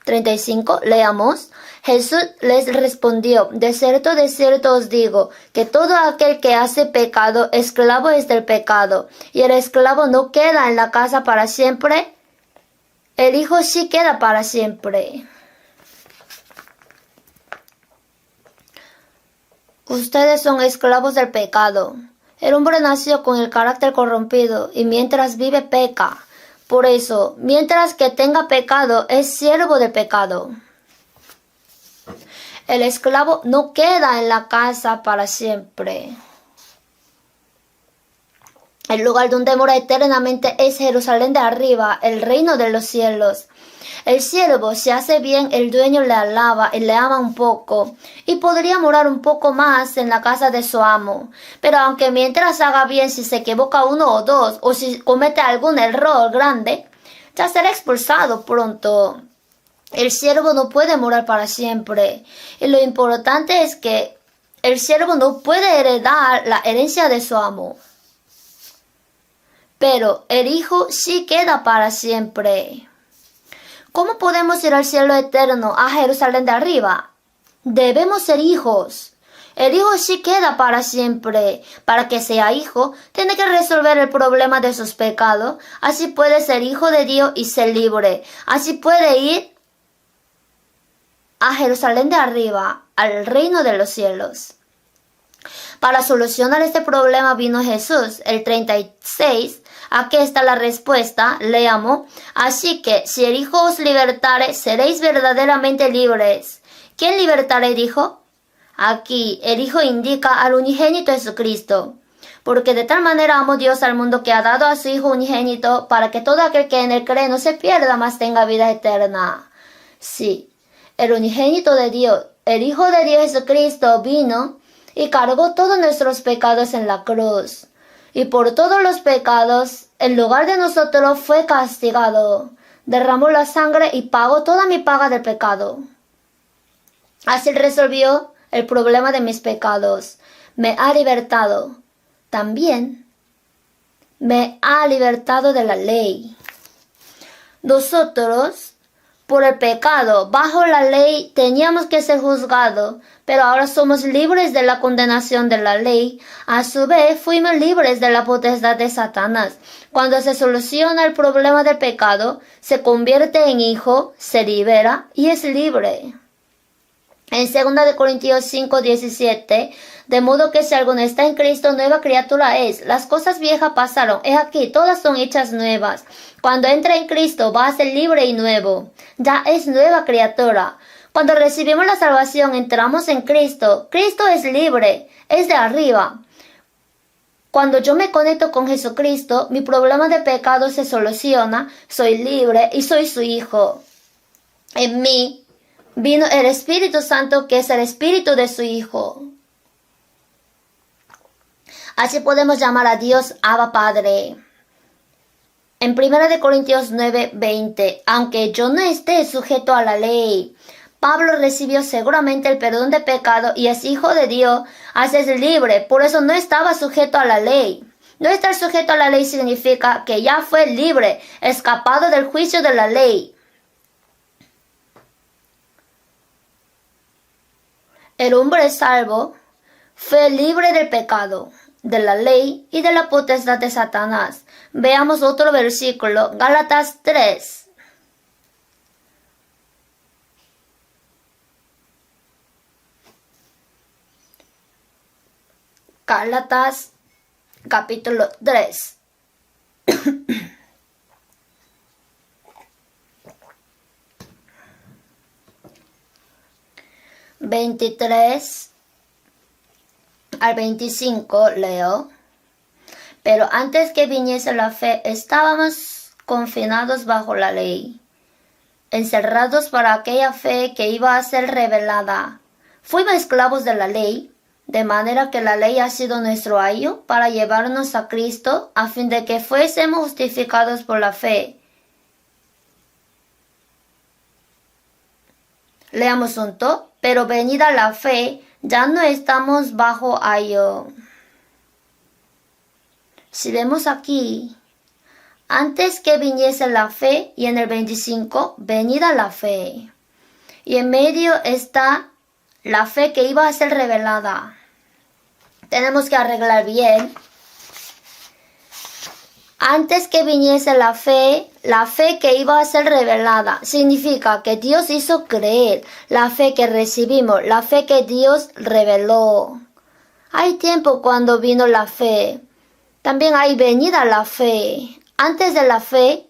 35, leamos. Jesús les respondió, de cierto os digo, que todo aquel que hace pecado, esclavo es del pecado. Y el esclavo no queda en la casa para siempre, el Hijo sí queda para siempre. Ustedes son esclavos del pecado. El hombre nació con el carácter corrompido y mientras vive peca. Por eso, mientras que tenga pecado, es siervo del pecado. El esclavo no queda en la casa para siempre. El lugar donde mora eternamente es Jerusalén de arriba, el reino de los cielos. El siervo, si hace bien, el dueño le alaba y le ama un poco, y podría morar un poco más en la casa de su amo. Pero aunque mientras haga bien, si se equivoca uno o dos, o si comete algún error grande, ya será expulsado pronto. El siervo no puede morar para siempre, y lo importante es que el siervo no puede heredar la herencia de su amo. Pero el Hijo sí queda para siempre. ¿Cómo podemos ir al cielo eterno, a Jerusalén de arriba? Debemos ser hijos. El hijo sí queda para siempre. Para que sea hijo, tiene que resolver el problema de sus pecados. Así puede ser hijo de Dios y ser libre. Así puede ir a Jerusalén de arriba, al reino de los cielos. Para solucionar este problema vino Jesús, el 36. Aquí está la respuesta, leamos. Así que si el Hijo os libertare, seréis verdaderamente libres. ¿Quién libertará el Hijo? Aquí, el Hijo indica al unigénito Jesucristo. Porque de tal manera amó Dios al mundo que ha dado a su Hijo unigénito para que todo aquel que en él cree no se pierda, mas tenga vida eterna. Sí, el unigénito de Dios, el Hijo de Dios Jesucristo vino y cargó todos nuestros pecados en la cruz. Y por todos los pecados, en lugar de nosotros fue castigado. Derramó la sangre y pagó toda mi paga del pecado. Así resolvió el problema de mis pecados. Me ha libertado. También me ha libertado de la ley. Nosotros, por el pecado, bajo la ley, teníamos que ser juzgados, pero ahora somos libres de la condenación de la ley. A su vez, fuimos libres de la potestad de Satanás. Cuando se soluciona el problema del pecado, se convierte en hijo, se libera y es libre. En 2 Corintios 5:17, de modo que si alguno está en Cristo, nueva criatura es. Las cosas viejas pasaron, he aquí, todas son hechas nuevas. Cuando entra en Cristo, va a ser libre y nuevo. Ya es nueva criatura. Cuando recibimos la salvación, entramos en Cristo. Cristo es libre, es de arriba. Cuando yo me conecto con Jesucristo, mi problema de pecado se soluciona, soy libre y soy su hijo. En mí vino el Espíritu Santo, que es el Espíritu de su Hijo. Así podemos llamar a Dios Abba Padre. En 1 Corintios 9:20, aunque yo no esté sujeto a la ley, Pablo recibió seguramente el perdón de pecado y es hijo de Dios, así es libre, por eso no estaba sujeto a la ley. No estar sujeto a la ley significa que ya fue libre, escapado del juicio de la ley. El hombre salvo fue libre del pecado, de la ley y de la potestad de Satanás. Veamos otro versículo, Gálatas 3. Gálatas capítulo 3. (23 al 25) leo. Pero antes que viniese la fe, estábamos confinados bajo la ley, encerrados para aquella fe que iba a ser revelada. Fuimos esclavos de la ley, de manera que la ley ha sido nuestro ayo para llevarnos a Cristo, a fin de que fuésemos justificados por la fe. Leamos junto. Pero venida la fe, ya no estamos bajo ayo. Si vemos aquí, antes que viniese la fe, y en el 25, venida la fe. Y en medio está la fe que iba a ser revelada. Tenemos que arreglar bien. Antes que viniese la fe que iba a ser revelada, significa que Dios hizo creer, la fe que recibimos, la fe que Dios reveló. Hay tiempo cuando vino la fe. También hay venida la fe. Antes de la fe,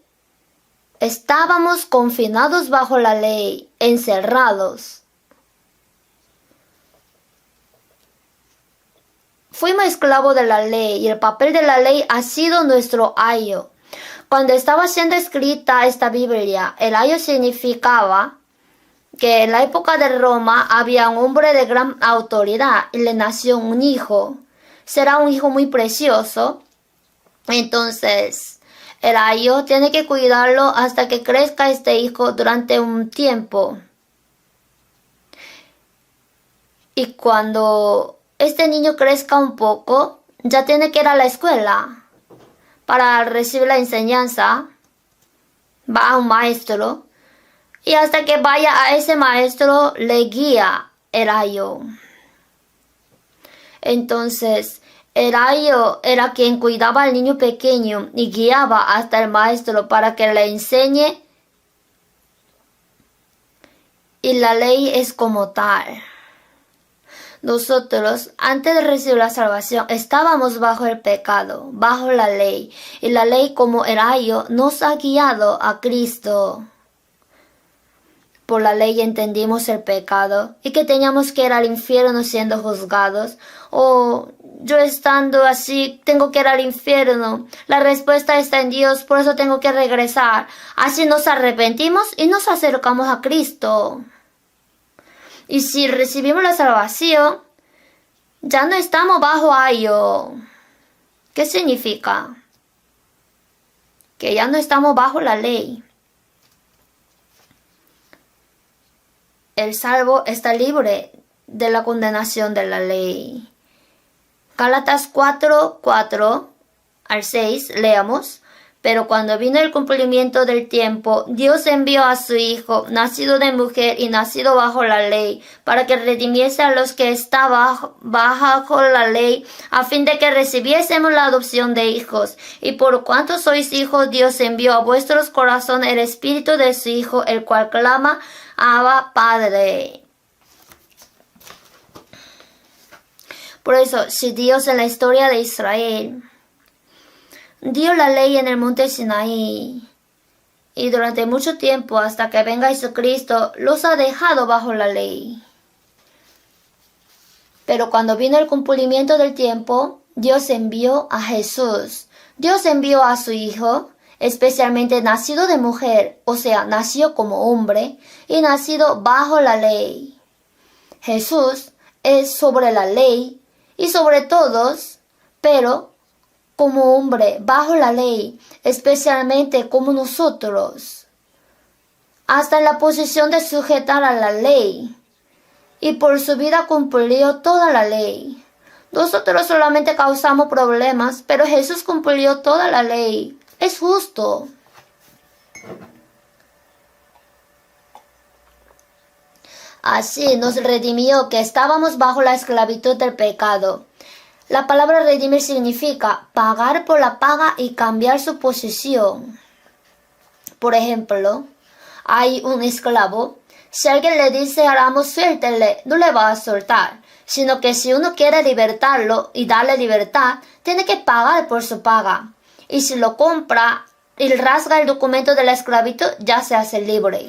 estábamos confinados bajo la ley, encerrados. Fuimos esclavos de la ley y el papel de la ley ha sido nuestro ayo. Cuando estaba siendo escrita esta Biblia, el ayo significaba que en la época de Roma había un hombre de gran autoridad y le nació un hijo. Será un hijo muy precioso. Entonces, el ayo tiene que cuidarlo hasta que crezca este hijo durante un tiempo. Y cuando este niño crezca un poco, ya tiene que ir a la escuela para recibir la enseñanza. Va a un maestro y hasta que vaya a ese maestro le guía el ayo. Entonces, el ayo era quien cuidaba al niño pequeño y guiaba hasta el maestro para que le enseñe. Y la ley es como tal. Nosotros, antes de recibir la salvación, estábamos bajo el pecado, bajo la ley. Y la ley, como el ayo, nos ha guiado a Cristo. por la ley entendimos el pecado y que teníamos que ir al infierno siendo juzgados, o yo estando así tengo que ir al infierno, la respuesta está en Dios, por eso tengo que regresar. Así nos arrepentimos y nos acercamos a Cristo. Y si recibimos la salvación, ya no estamos bajo ayo. ¿Qué significa? Que ya no estamos bajo la ley. El salvo está libre de la condenación de la ley. Gálatas 4:4 al 6, leamos. Pero cuando vino el cumplimiento del tiempo, Dios envió a su Hijo, nacido de mujer y nacido bajo la ley, para que redimiese a los que estaban bajo la ley, a fin de que recibiésemos la adopción de hijos. Y por cuanto sois hijos, Dios envió a vuestros corazones el Espíritu de su Hijo, el cual clama, Abba, Padre. Por eso, si Dios en la historia de Israel dio la ley en el monte Sinaí, y durante mucho tiempo, hasta que venga Jesucristo, los ha dejado bajo la ley. Pero cuando vino el cumplimiento del tiempo, Dios envió a Jesús. Dios envió a su Hijo, especialmente nacido de mujer, o sea, nació como hombre, y nacido bajo la ley. Jesús es sobre la ley y sobre todos, pero como hombre bajo la ley, especialmente como nosotros, hasta en la posición de sujetar a la ley, y por su vida cumplió toda la ley. Nosotros solamente causamos problemas, pero Jesús cumplió toda la ley. Es justo. Así nos redimió que estábamos bajo la esclavitud del pecado. La palabra redimir significa pagar por la paga y cambiar su posición. Por ejemplo, hay un esclavo. Si alguien le dice al amo suéltele, no le va a soltar, sino que si uno quiere libertarlo y darle libertad, tiene que pagar por su paga. Y si lo compra y rasga el documento de la esclavitud, ya se hace libre.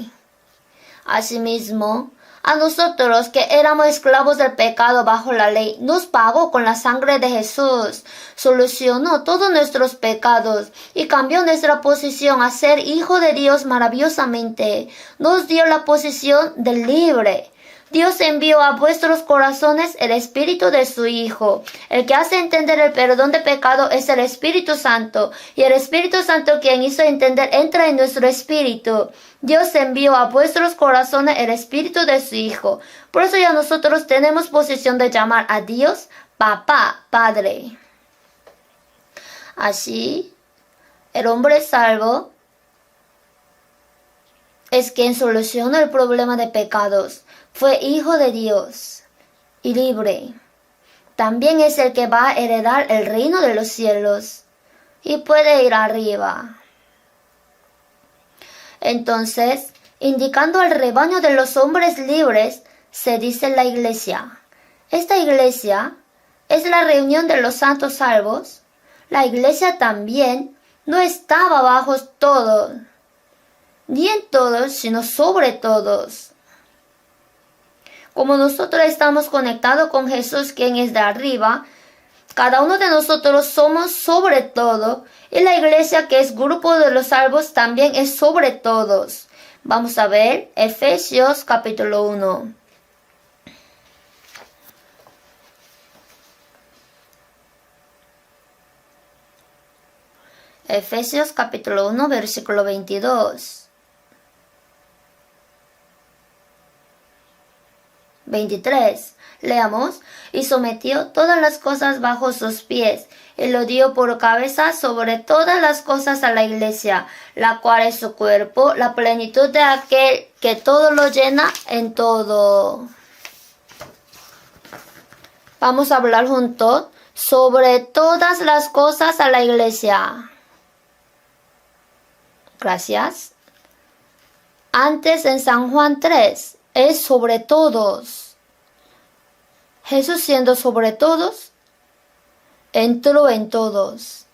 Asimismo, a nosotros que éramos esclavos del pecado bajo la ley, nos pagó con la sangre de Jesús, solucionó todos nuestros pecados y cambió nuestra posición a ser hijo de Dios maravillosamente. Nos dio la posición del libre. Dios envió a vuestros corazones el Espíritu de su Hijo. El que hace entender el perdón de pecado es el Espíritu Santo, y el Espíritu Santo quien hizo entender entra en nuestro espíritu. Dios envió a vuestros corazones el Espíritu de su Hijo. Por eso ya nosotros tenemos posición de llamar a Dios Papá, Padre. Así, el hombre salvo es quien soluciona el problema de pecados. Fue hijo de Dios y libre. También es el que va a heredar el reino de los cielos y puede ir arriba. Entonces, indicando al rebaño de los hombres libres, se dice la iglesia. Esta iglesia es la reunión de los santos salvos. La iglesia también no estaba bajo todos, ni en todos, sino sobre todos. Como nosotros estamos conectados con Jesús, quien es de arriba, cada uno de nosotros somos sobre todo, y la iglesia, que es grupo de los salvos, también es sobre todos. Vamos a ver Efesios capítulo 1. Efesios capítulo 1, versículo 22. 23. Leamos. Y sometió todas las cosas bajo sus pies, y lo dio por cabeza sobre todas las cosas a la iglesia, la cual es su cuerpo, la plenitud de aquel que todo lo llena en todo. Vamos a hablar juntos sobre todas las cosas a la iglesia. Gracias. Antes en San Juan 3. Es sobre todos. Jesús, siendo sobre todos, entró en todos.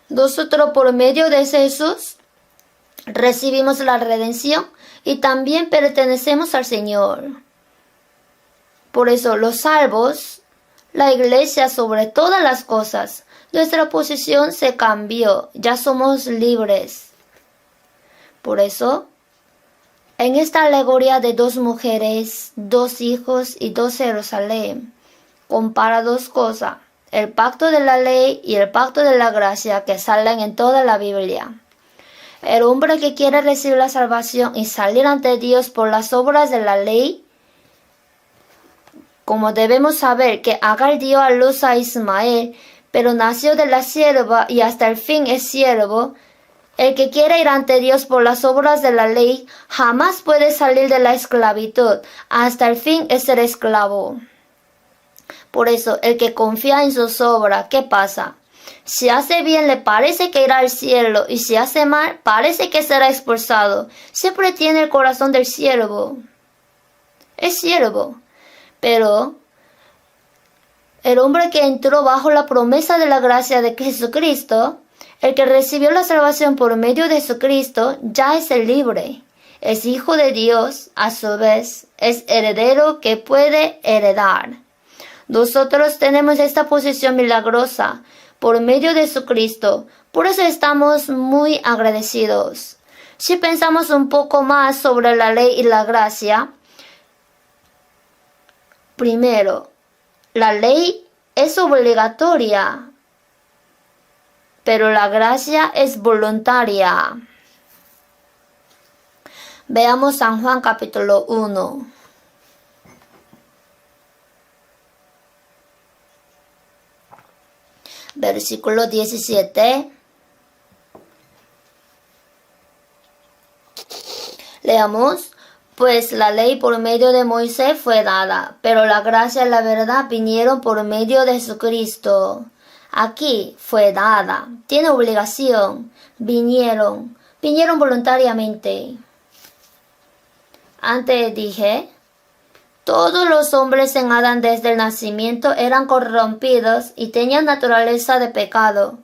Nosotros por medio de Jesús recibimos la redención y también pertenecemos al Señor. Por eso los salvos, la iglesia sobre todas las cosas, nuestra posición se cambió, ya somos libres. Por eso, en esta alegoría de 2 mujeres, 2 hijos y 2 Jerusalén, compara 2 cosas, el pacto de la ley y el pacto de la gracia que salen en toda la Biblia. El hombre que quiere recibir la salvación y salir ante Dios por las obras de la ley, como debemos saber que Agar dio a luz a Ismael, pero nació de la sierva y hasta el fin es siervo, el que quiere ir ante Dios por las obras de la ley jamás puede salir de la esclavitud, hasta el fin es ser esclavo. Por eso, el que confía en sus obras, ¿qué pasa? Si hace bien le parece que irá al cielo y si hace mal parece que será expulsado. Siempre tiene el corazón del siervo. Es siervo. Pero el hombre que entró bajo la promesa de la gracia de Jesucristo, el que recibió la salvación por medio de Jesucristo, ya es el libre. Es hijo de Dios, a su vez, es heredero que puede heredar. Nosotros tenemos esta posición milagrosa por medio de Jesucristo, por eso estamos muy agradecidos. Si pensamos un poco más sobre la ley y la gracia, primero, la ley es obligatoria, pero la gracia es voluntaria. Veamos San Juan capítulo 1. Versículo 17. Leamos. Pues la ley por medio de Moisés fue dada, pero la gracia y la verdad vinieron por medio de Jesucristo. Aquí fue dada, tiene obligación, vinieron voluntariamente. Antes dije, todos los hombres en Adán desde el nacimiento eran corrompidos y tenían naturaleza de pecado.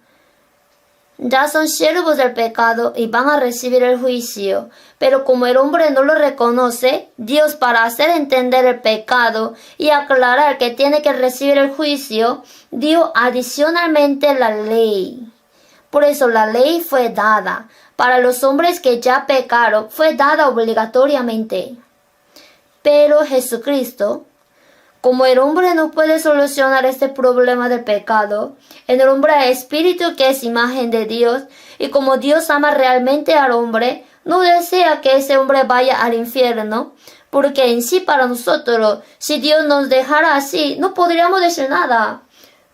Ya son siervos del pecado y van a recibir el juicio. Pero como el hombre no lo reconoce, Dios, para hacer entender el pecado y aclarar que tiene que recibir el juicio, dio adicionalmente la ley. Por eso la ley fue dada. Para los hombres que ya pecaron, fue dada obligatoriamente. Pero Jesucristo, como el hombre no puede solucionar este problema del pecado, en el hombre hay espíritu que es imagen de Dios, y como Dios ama realmente al hombre, no desea que ese hombre vaya al infierno, porque en sí para nosotros, si Dios nos dejara así, no podríamos decir nada.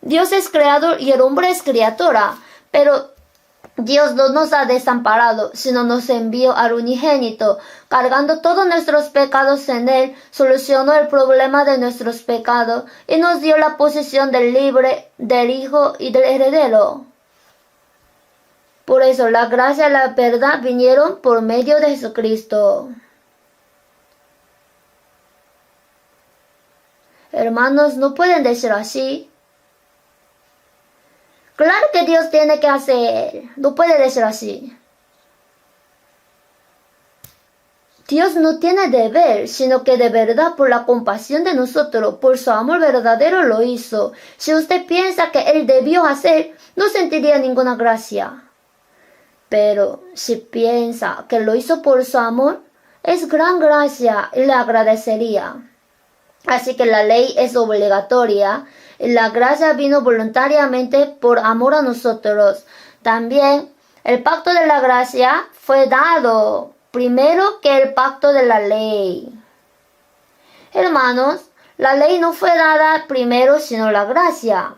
Dios es creador y el hombre es criatura, pero Dios no nos ha desamparado, sino nos envió al unigénito, cargando todos nuestros pecados en él, solucionó el problema de nuestros pecados y nos dio la posición del libre, del hijo y del heredero. Por eso la gracia y la verdad vinieron por medio de Jesucristo. Hermanos, no pueden decir así. Claro que Dios tiene que hacer. No puede decir así. Dios no tiene deber, sino que de verdad por la compasión de nosotros, por su amor verdadero lo hizo. Si usted piensa que Él debió hacer, no sentiría ninguna gracia. Pero si piensa que lo hizo por su amor, es gran gracia y le agradecería. Así que la ley es obligatoria. La gracia vino voluntariamente por amor a nosotros. También el pacto de la gracia fue dado primero que el pacto de la ley. Hermanos, la ley no fue dada primero sino la gracia.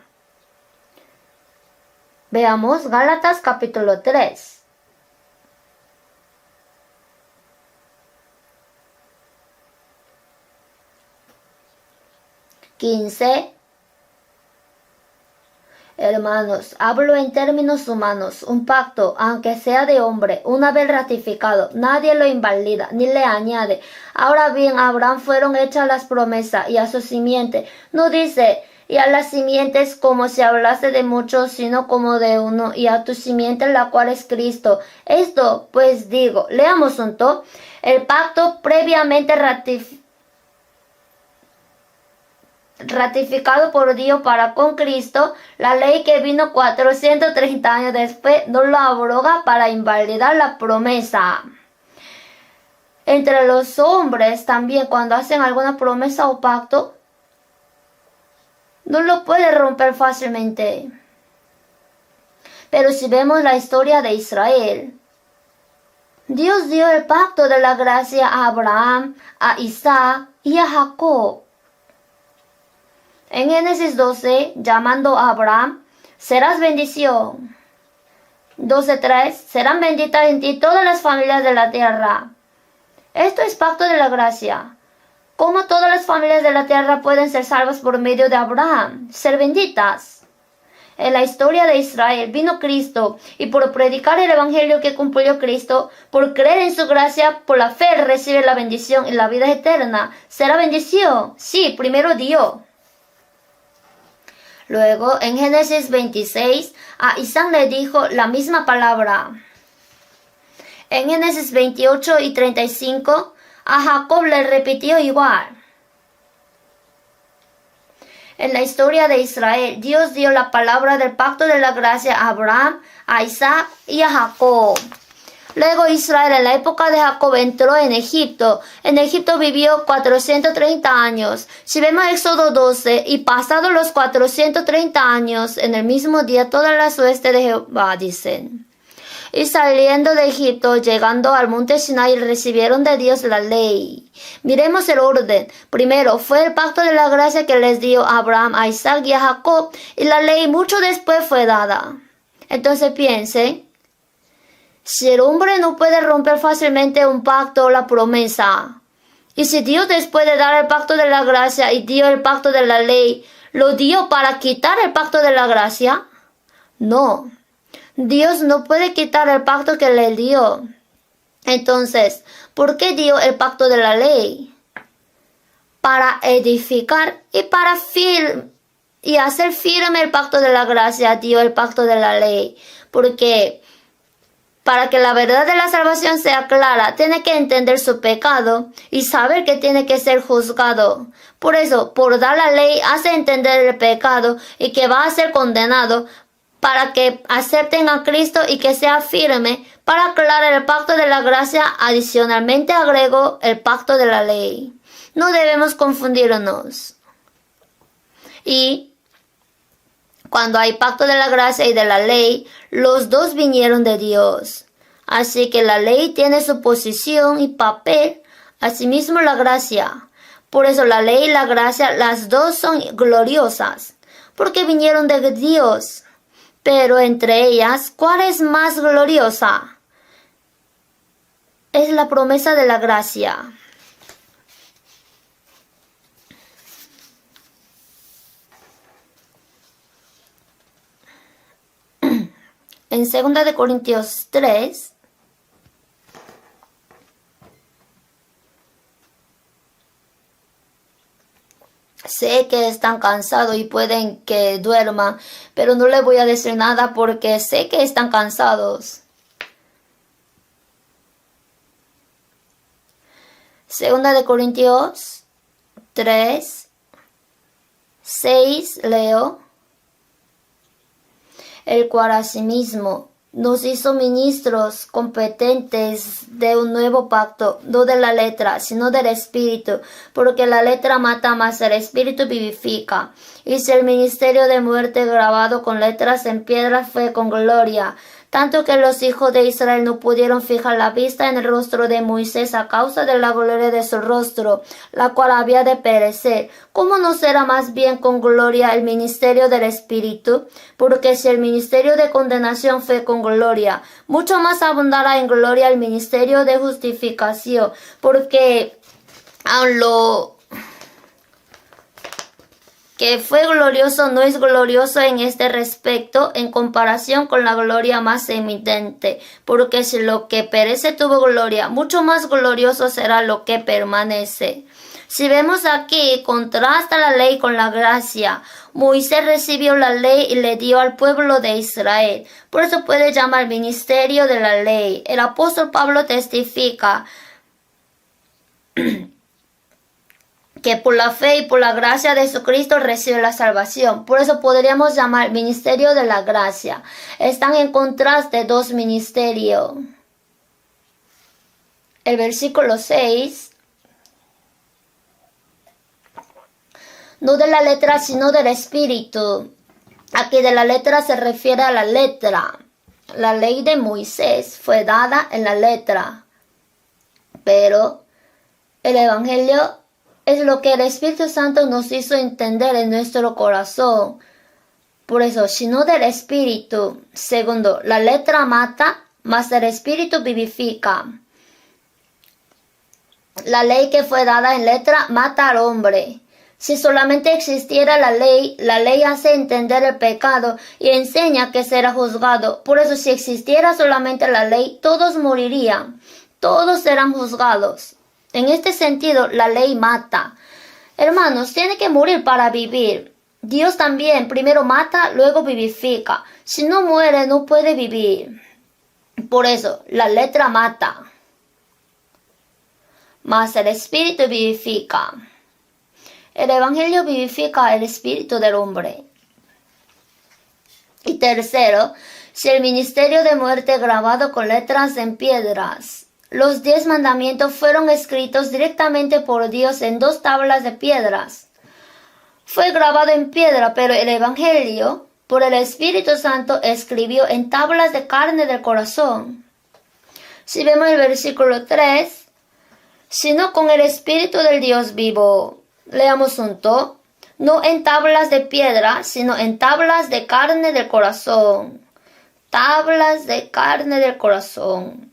Veamos Gálatas capítulo 3. Hermanos, hablo en términos humanos. Un pacto, aunque sea de hombre, una vez ratificado, nadie lo invalida ni le añade. Ahora bien, a Abraham fueron hechas las promesas y a su simiente. No dice y a las simientes como si hablase de muchos, sino como de uno, y a tu simiente la cual es Cristo. Esto pues digo, leamos junto, el pacto previamente ratificado por Dios para con Cristo, la ley que vino 430 años después no lo abroga para invalidar la promesa. Entre los hombres también, cuando hacen alguna promesa o pacto, no lo puede romper fácilmente. Pero si vemos la historia de Israel, Dios dio el pacto de la gracia a Abraham, a Isaac y a Jacob. En Génesis 12, llamando a Abraham, serás bendición. 12:3, serán benditas en ti todas las familias de la tierra. Esto es pacto de la gracia. ¿Cómo todas las familias de la tierra pueden ser salvas por medio de Abraham? Ser benditas. En la historia de Israel vino Cristo, y por predicar el evangelio que cumplió Cristo, por creer en su gracia, por la fe recibe la bendición y la vida eterna. ¿Será bendición? Sí, primero Dios. Luego, en Génesis 26, a Isaac le dijo la misma palabra. En Génesis 28 y 35, a Jacob le repitió igual. En la historia de Israel, Dios dio la palabra del pacto de la gracia a Abraham, a Isaac y a Jacob. Luego Israel en la época de Jacob entró en Egipto. En Egipto vivió 430 años. Si vemos Éxodo 12, y pasados los 430 años, en el mismo día todas las huestes de Jehová dicen. Y saliendo de Egipto, llegando al monte Sinai, recibieron de Dios la ley. Miremos el orden. Primero fue el pacto de la gracia que les dio a Abraham, a Isaac y a Jacob, y la ley mucho después fue dada. Entonces piensen, si el hombre no puede romper fácilmente un pacto o la promesa, y si Dios después de dar el pacto de la gracia y dio el pacto de la ley, ¿lo dio para quitar el pacto de la gracia? No. Dios no puede quitar el pacto que le dio. Entonces, ¿por qué dio el pacto de la ley? Para edificar y para y hacer firme el pacto de la gracia, dio el pacto de la ley. Porque para que la verdad de la salvación sea clara, tiene que entender su pecado y saber que tiene que ser juzgado. Por eso, por dar la ley, hace entender el pecado y que va a ser condenado, para que acepten a Cristo y que sea firme, para aclarar el pacto de la gracia. Adicionalmente agregó el pacto de la ley. No debemos confundirnos. Y cuando hay pacto de la gracia y de la ley, los dos vinieron de Dios. Así que la ley tiene su posición y papel, asimismo la gracia. Por eso la ley y la gracia, las dos son gloriosas, porque vinieron de Dios. Pero entre ellas, ¿cuál es más gloriosa? Es la promesa de la gracia. En 2 Corintios 3, sé que están cansados y pueden que duerman, pero no les voy a decir nada porque sé que están cansados. 2 Corintios 3, 6, leo. El cual asimismo nos hizo ministros competentes de un nuevo pacto, no de la letra, sino del Espíritu, porque la letra mata, mas el Espíritu vivifica. Y si el ministerio de muerte grabado con letras en piedra fue con gloria, tanto que los hijos de Israel no pudieron fijar la vista en el rostro de Moisés a causa de la gloria de su rostro, la cual había de perecer, ¿cómo no será más bien con gloria el ministerio del Espíritu? Porque si el ministerio de condenación fue con gloria, mucho más abundará en gloria el ministerio de justificación, porque aun lo que fue glorioso no es glorioso en este respecto en comparación con la gloria más eminente, porque si lo que perece tuvo gloria, mucho más glorioso será lo que permanece. Si vemos aquí, contrasta la ley con la gracia. Moisés recibió la ley y le dio al pueblo de Israel. Por eso puede llamar ministerio de la ley. El apóstol Pablo testifica que por la fe y por la gracia de Jesucristo recibe la salvación. Por eso podríamos llamar ministerio de la gracia. Están en contraste dos ministerios. El versículo 6. No de la letra, sino del espíritu. Aquí de la letra se refiere a la letra. La ley de Moisés fue dada en la letra. Pero el evangelio es lo que el Espíritu Santo nos hizo entender en nuestro corazón. Por eso, sino del espíritu. Segundo, la letra mata, mas el espíritu vivifica. La ley que fue dada en letra mata al hombre. Si solamente existiera la ley hace entender el pecado y enseña que será juzgado. Por eso si existiera solamente la ley, todos morirían, todos serán juzgados. En este sentido, la ley mata. Hermanos, tiene que morir para vivir. Dios también primero mata, luego vivifica. Si no muere, no puede vivir. Por eso, la letra mata, mas el espíritu vivifica. El evangelio vivifica el espíritu del hombre. Y tercero, si el ministerio de muerte grabado con letras en piedras. Los 10 mandamientos fueron escritos directamente por Dios en 2 tablas de piedras. Fue grabado en piedra, pero el evangelio, por el Espíritu Santo, escribió en tablas de carne del corazón. Si vemos el versículo 3, sino con el Espíritu del Dios vivo. Leamos junto. No en tablas de piedra, sino en tablas de carne del corazón. Tablas de carne del corazón.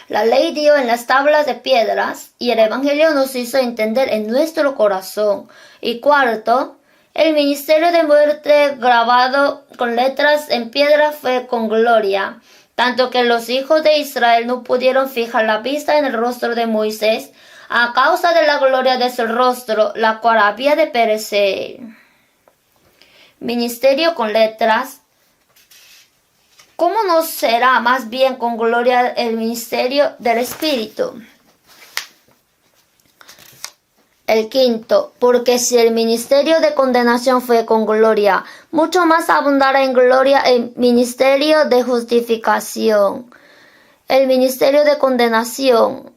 La ley dio en las tablas de piedras y el evangelio nos hizo entender en nuestro corazón. Y cuarto, el ministerio de muerte grabado con letras en piedra fue con gloria. Tanto que los hijos de Israel no pudieron fijar la vista en el rostro de Moisés a causa de la gloria de su rostro, la cual había de perecer. Ministerio con letras. ¿Cómo no será más bien con gloria el ministerio del Espíritu? El quinto, porque si el ministerio de condenación fue con gloria, mucho más abundará en gloria el ministerio de justificación. El ministerio de condenación.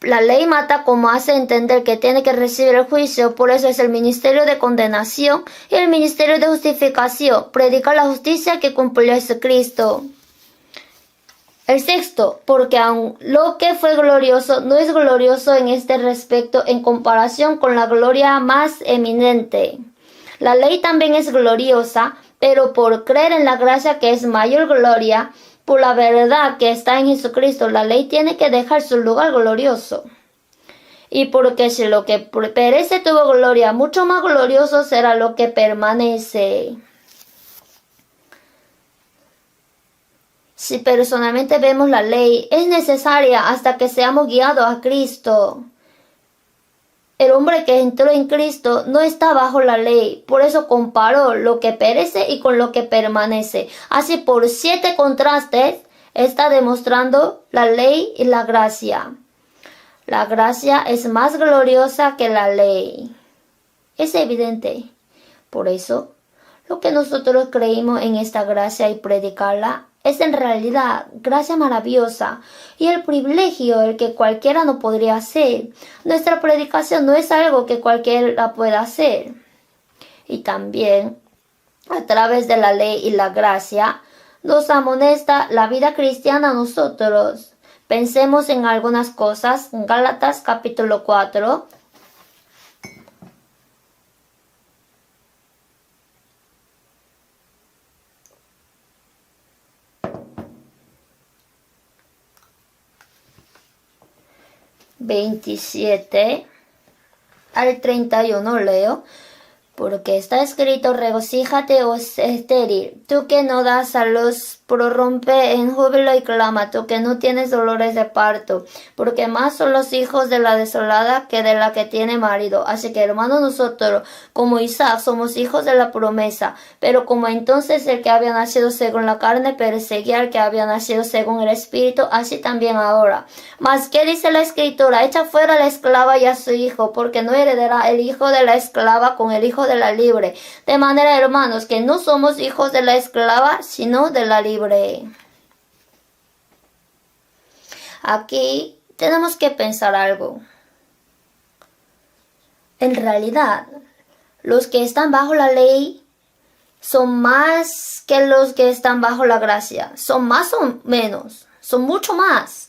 La ley mata como hace entender que tiene que recibir el juicio, por eso es el ministerio de condenación y el ministerio de justificación, predicar la justicia que cumplió Jesucristo. El sexto, porque aun lo que fue glorioso no es glorioso en este respecto en comparación con la gloria más eminente. La ley también es gloriosa, pero por creer en la gracia que es mayor gloria, por la verdad que está en Jesucristo, la ley tiene que dejar su lugar glorioso. Y porque si lo que perece tuvo gloria, mucho más glorioso será lo que permanece. Si personalmente vemos la ley, es necesaria hasta que seamos guiados a Cristo. El hombre que entró en Cristo no está bajo la ley, por eso comparó lo que perece y con lo que permanece. Así por 7 contrastes está demostrando la ley y la gracia. La gracia es más gloriosa que la ley. Es evidente. Por eso, lo que nosotros creímos en esta gracia y predicarla es en realidad gracia maravillosa y el privilegio el que cualquiera no podría hacer. Nuestra predicación no es algo que cualquiera pueda hacer. Y también, a través de la ley y la gracia, nos amonesta la vida cristiana a nosotros. Pensemos en algunas cosas. Gálatas capítulo 4. ...27 al 31 leo... Porque está escrito, regocíjate, oh estéril, tú que no das a luz, prorrumpe en júbilo y clama, tú que no tienes dolores de parto, porque más son los hijos de la desolada que de la que tiene marido. Así que, hermanos, nosotros, como Isaac, somos hijos de la promesa, pero como entonces el que había nacido según la carne perseguía al que había nacido según el Espíritu, así también ahora. Mas, ¿qué dice la Escritura? Echa fuera a la esclava y a su hijo, porque no heredará el hijo de la esclava con el hijo de la libre. De manera, hermanos, que no somos hijos de la esclava, sino de la libre. Aquí tenemos que pensar algo. En realidad, los que están bajo la ley son más que los que están bajo la gracia. Son más o menos. Son mucho más.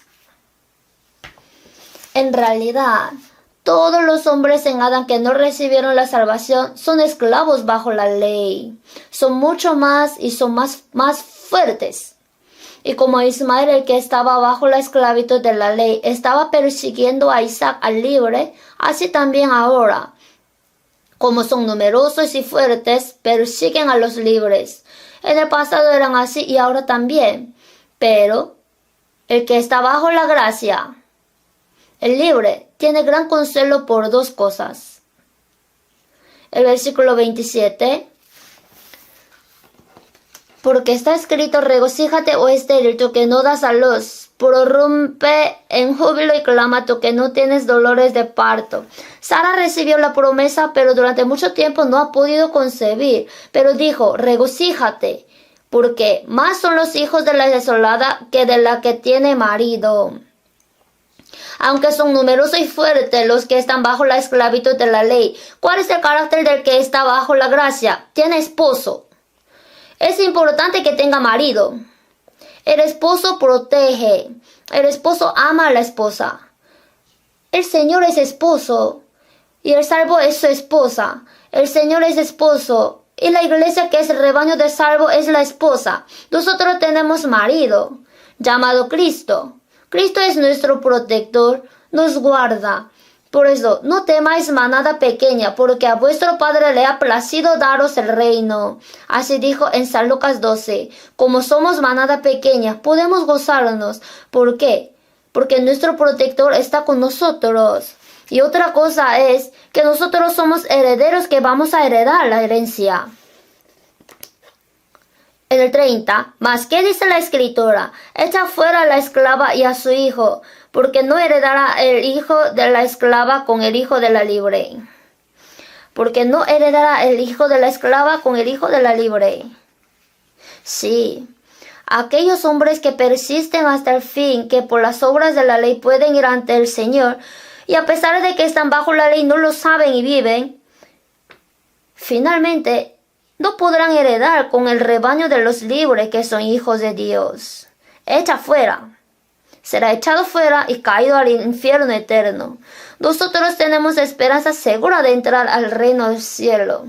En realidad, todos los hombres en Adán que no recibieron la salvación son esclavos bajo la ley. Son mucho más y son más fuertes. Y como Ismael, el que estaba bajo la esclavitud de la ley, estaba persiguiendo a Isaac al libre, así también ahora, como son numerosos y fuertes, persiguen a los libres. En el pasado eran así y ahora también. Pero el que está bajo la gracia, el libre, tiene gran consuelo por dos cosas. El versículo 27. Porque está escrito, regocíjate, oh estéril, tú que no das a luz, prorrumpe en júbilo y clama, tú que no tienes dolores de parto. Sara recibió la promesa, pero durante mucho tiempo no ha podido concebir. Pero dijo, regocíjate, porque más son los hijos de la desolada que de la que tiene marido. Aunque son numerosos y fuertes los que están bajo la esclavitud de la ley, ¿cuál es el carácter del que está bajo la gracia? Tiene esposo. Es importante que tenga marido. El esposo protege. El esposo ama a la esposa. El Señor es esposo y el salvo es su esposa. El Señor es esposo y la iglesia, que es el rebaño del salvo, es la esposa. Nosotros tenemos marido llamado Cristo. Cristo es nuestro protector, nos guarda. Por eso, no temáis manada pequeña, porque a vuestro Padre le ha placido daros el reino. Así dijo en San Lucas 12. Como somos manada pequeña, podemos gozarnos. ¿Por qué? Porque nuestro protector está con nosotros. Y otra cosa es que nosotros somos herederos que vamos a heredar la herencia. En el 30, ¿mas qué dice la Escritura? Echa fuera a la esclava y a su hijo, porque no heredará el hijo de la esclava con el hijo de la libre. Porque no heredará el hijo de la esclava con el hijo de la libre. Sí, aquellos hombres que persisten hasta el fin, que por las obras de la ley pueden ir ante el Señor, y a pesar de que están bajo la ley no lo saben y viven, finalmente no podrán heredar con el rebaño de los libres que son hijos de Dios. Echa fuera. Será echado fuera y caído al infierno eterno. Nosotros tenemos esperanza segura de entrar al reino del cielo.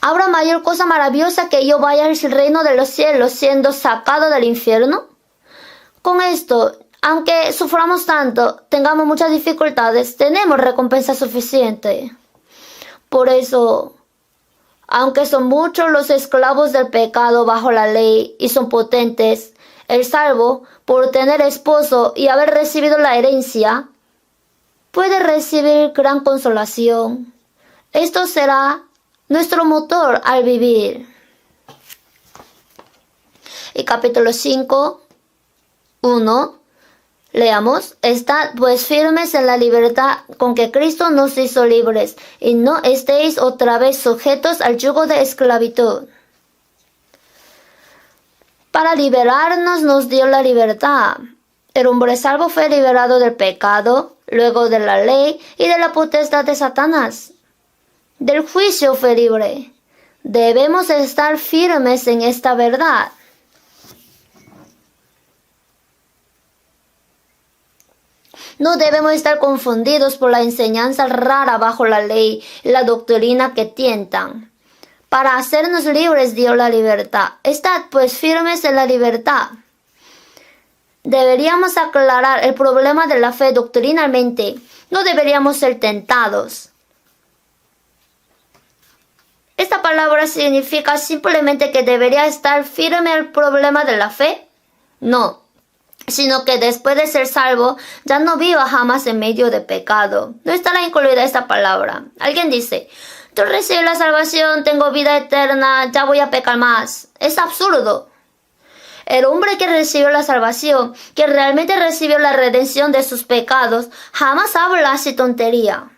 ¿Habrá mayor cosa maravillosa que yo vaya al reino de los cielos siendo sacado del infierno? Con esto, aunque suframos tanto, tengamos muchas dificultades, tenemos recompensa suficiente. Por eso, aunque son muchos los esclavos del pecado bajo la ley y son potentes, el salvo, por tener esposo y haber recibido la herencia, puede recibir gran consolación. Esto será nuestro motor al vivir. Y capítulo 5, 1. Leamos, estad pues firmes en la libertad con que Cristo nos hizo libres, y no estéis otra vez sujetos al yugo de esclavitud. Para liberarnos nos dio la libertad. El hombre salvo fue liberado del pecado, luego de la ley y de la potestad de Satanás. Del juicio fue libre. Debemos estar firmes en esta verdad. No debemos estar confundidos por la enseñanza rara bajo la ley y la doctrina que tientan. Para hacernos libres dio la libertad. Estad pues firmes en la libertad. Deberíamos aclarar el problema de la fe doctrinalmente. No deberíamos ser tentados. Esta palabra significa simplemente que debería estar firme al problema de la fe. No, sino que después de ser salvo, ya no viva jamás en medio de pecado. No estará incluida esta palabra. Alguien dice, tú recibes la salvación, tengo vida eterna, ya voy a pecar más. Es absurdo. El hombre que recibió la salvación, que realmente recibió la redención de sus pecados, jamás habla así tontería.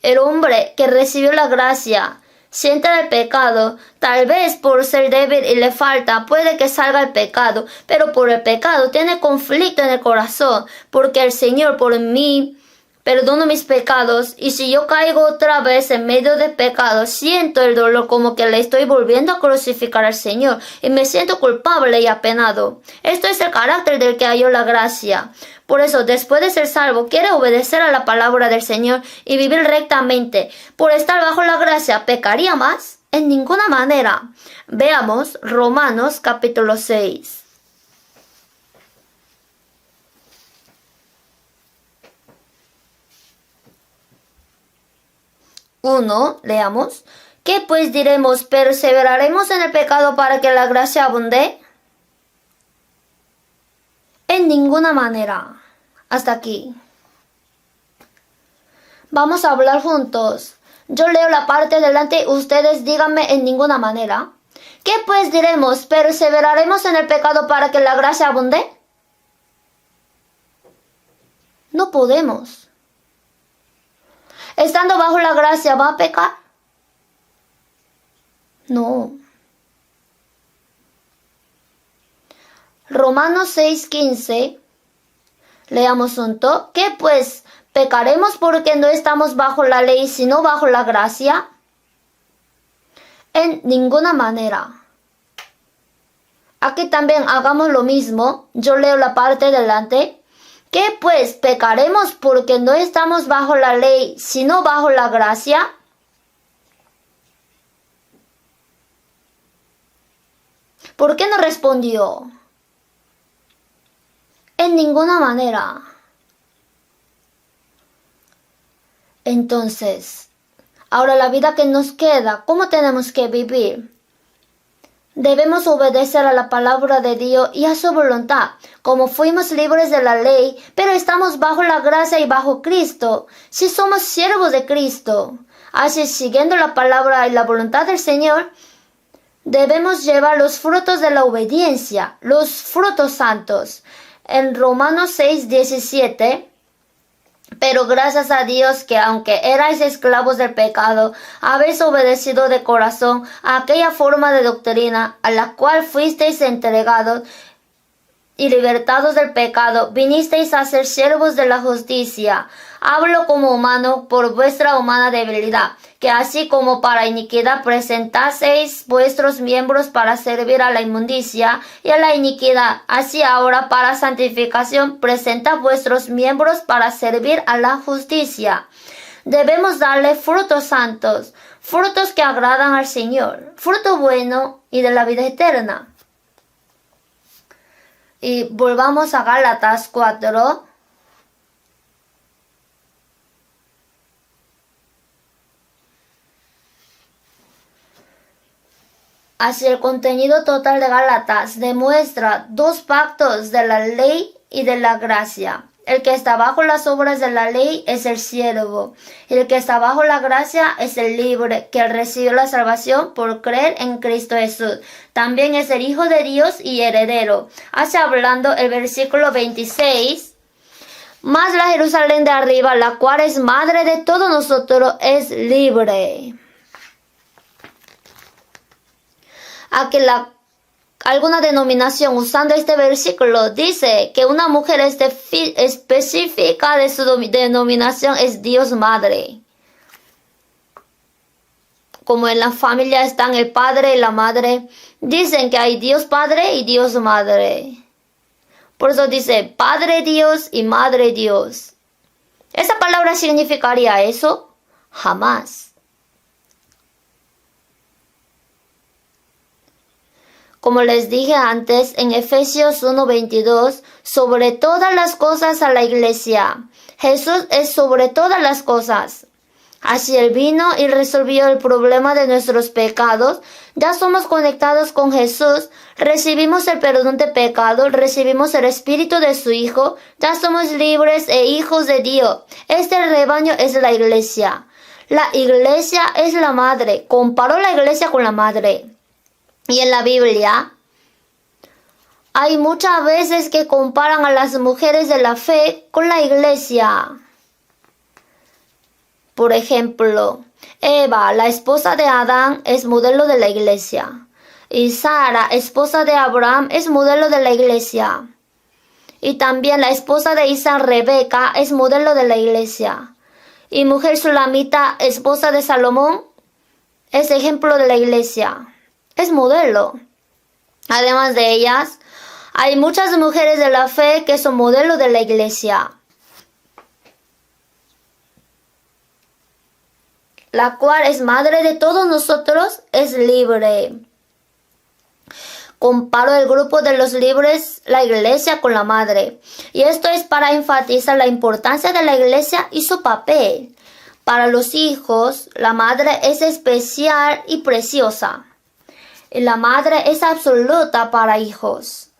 El hombre que recibió la gracia, siente el pecado, tal vez por ser débil y le falta, puede que salga el pecado, pero por el pecado tiene conflicto en el corazón, porque el Señor por mí perdono mis pecados, y si yo caigo otra vez en medio de pecado, siento el dolor como que le estoy volviendo a crucificar al Señor, y me siento culpable y apenado. Esto es el carácter del que halló la gracia. Por eso, después de ser salvo, quiere obedecer a la palabra del Señor y vivir rectamente. Por estar bajo la gracia, ¿pecaría más? En ninguna manera. Veamos Romanos capítulo 6. 1, leamos. ¿Qué pues diremos? ¿Perseveraremos en el pecado para que la gracia abunde? En ninguna manera. Hasta aquí. Vamos a hablar juntos. Yo leo la parte delante, ustedes díganme en ninguna manera. ¿Qué pues diremos? ¿Perseveraremos en el pecado para que la gracia abunde? No podemos. Estando bajo la gracia, ¿va a pecar? No. Romanos 6:15. Leamos junto. ¿Qué pues? ¿Pecaremos porque no estamos bajo la ley, sino bajo la gracia? En ninguna manera. Aquí también hagamos lo mismo. Yo leo la parte delante. ¿Qué pues? ¿Pecaremos porque no estamos bajo la ley, sino bajo la gracia? ¿Por qué no respondió? En ninguna manera. Entonces, ahora la vida que nos queda, ¿cómo tenemos que vivir? Debemos obedecer a la palabra de Dios y a su voluntad, como fuimos libres de la ley, pero estamos bajo la gracia y bajo Cristo, si somos siervos de Cristo. Así, siguiendo la palabra y la voluntad del Señor, debemos llevar los frutos de la obediencia, los frutos santos. En Romanos 6:17, pero gracias a Dios que aunque erais esclavos del pecado, habéis obedecido de corazón a aquella forma de doctrina a la cual fuisteis entregados y libertados del pecado, vinisteis a ser siervos de la justicia. Hablo como humano por vuestra humana debilidad, que así como para iniquidad presentaseis vuestros miembros para servir a la inmundicia y a la iniquidad, así ahora para santificación presentad vuestros miembros para servir a la justicia. Debemos darle frutos santos, frutos que agradan al Señor, fruto bueno y de la vida eterna. Y volvamos a Gálatas 4. Así el contenido total de Gálatas demuestra dos pactos de la ley y de la gracia. El que está bajo las obras de la ley es el siervo, y el que está bajo la gracia es el libre, que recibió la salvación por creer en Cristo Jesús. También es el Hijo de Dios y heredero. Así hablando el versículo 26. Mas la Jerusalén de arriba, la cual es madre de todos nosotros, es libre. A que alguna denominación usando este versículo dice que una mujer específica de su denominación es Dios Madre. Como en la familia están el padre y la madre, dicen que hay Dios Padre y Dios Madre. Por eso dice Padre Dios y Madre Dios. ¿Esa palabra significaría eso? Jamás. Como les dije antes en Efesios 1:22, sobre todas las cosas a la iglesia. Jesús es sobre todas las cosas. Así Él vino y resolvió el problema de nuestros pecados. Ya somos conectados con Jesús, recibimos el perdón de pecado, recibimos el Espíritu de su Hijo, ya somos libres e hijos de Dios. Este rebaño es la iglesia. La iglesia es la madre. Comparó la iglesia con la madre. Y en la Biblia hay muchas veces que comparan a las mujeres de la fe con la iglesia. Por ejemplo, Eva, la esposa de Adán, es modelo de la iglesia. Y Sara, esposa de Abraham, es modelo de la iglesia. Y también la esposa de Isaac, Rebeca, es modelo de la iglesia. Y mujer sulamita, esposa de Salomón, es ejemplo de la iglesia. Es modelo. Además de ellas, hay muchas mujeres de la fe que son modelo de la iglesia, la cual es madre de todos nosotros, es libre. Comparo el grupo de los libres, la iglesia, con la madre. Y esto es para enfatizar la importancia de la iglesia y su papel. Para los hijos, la madre es especial y preciosa. Y la madre es absoluta para hijos.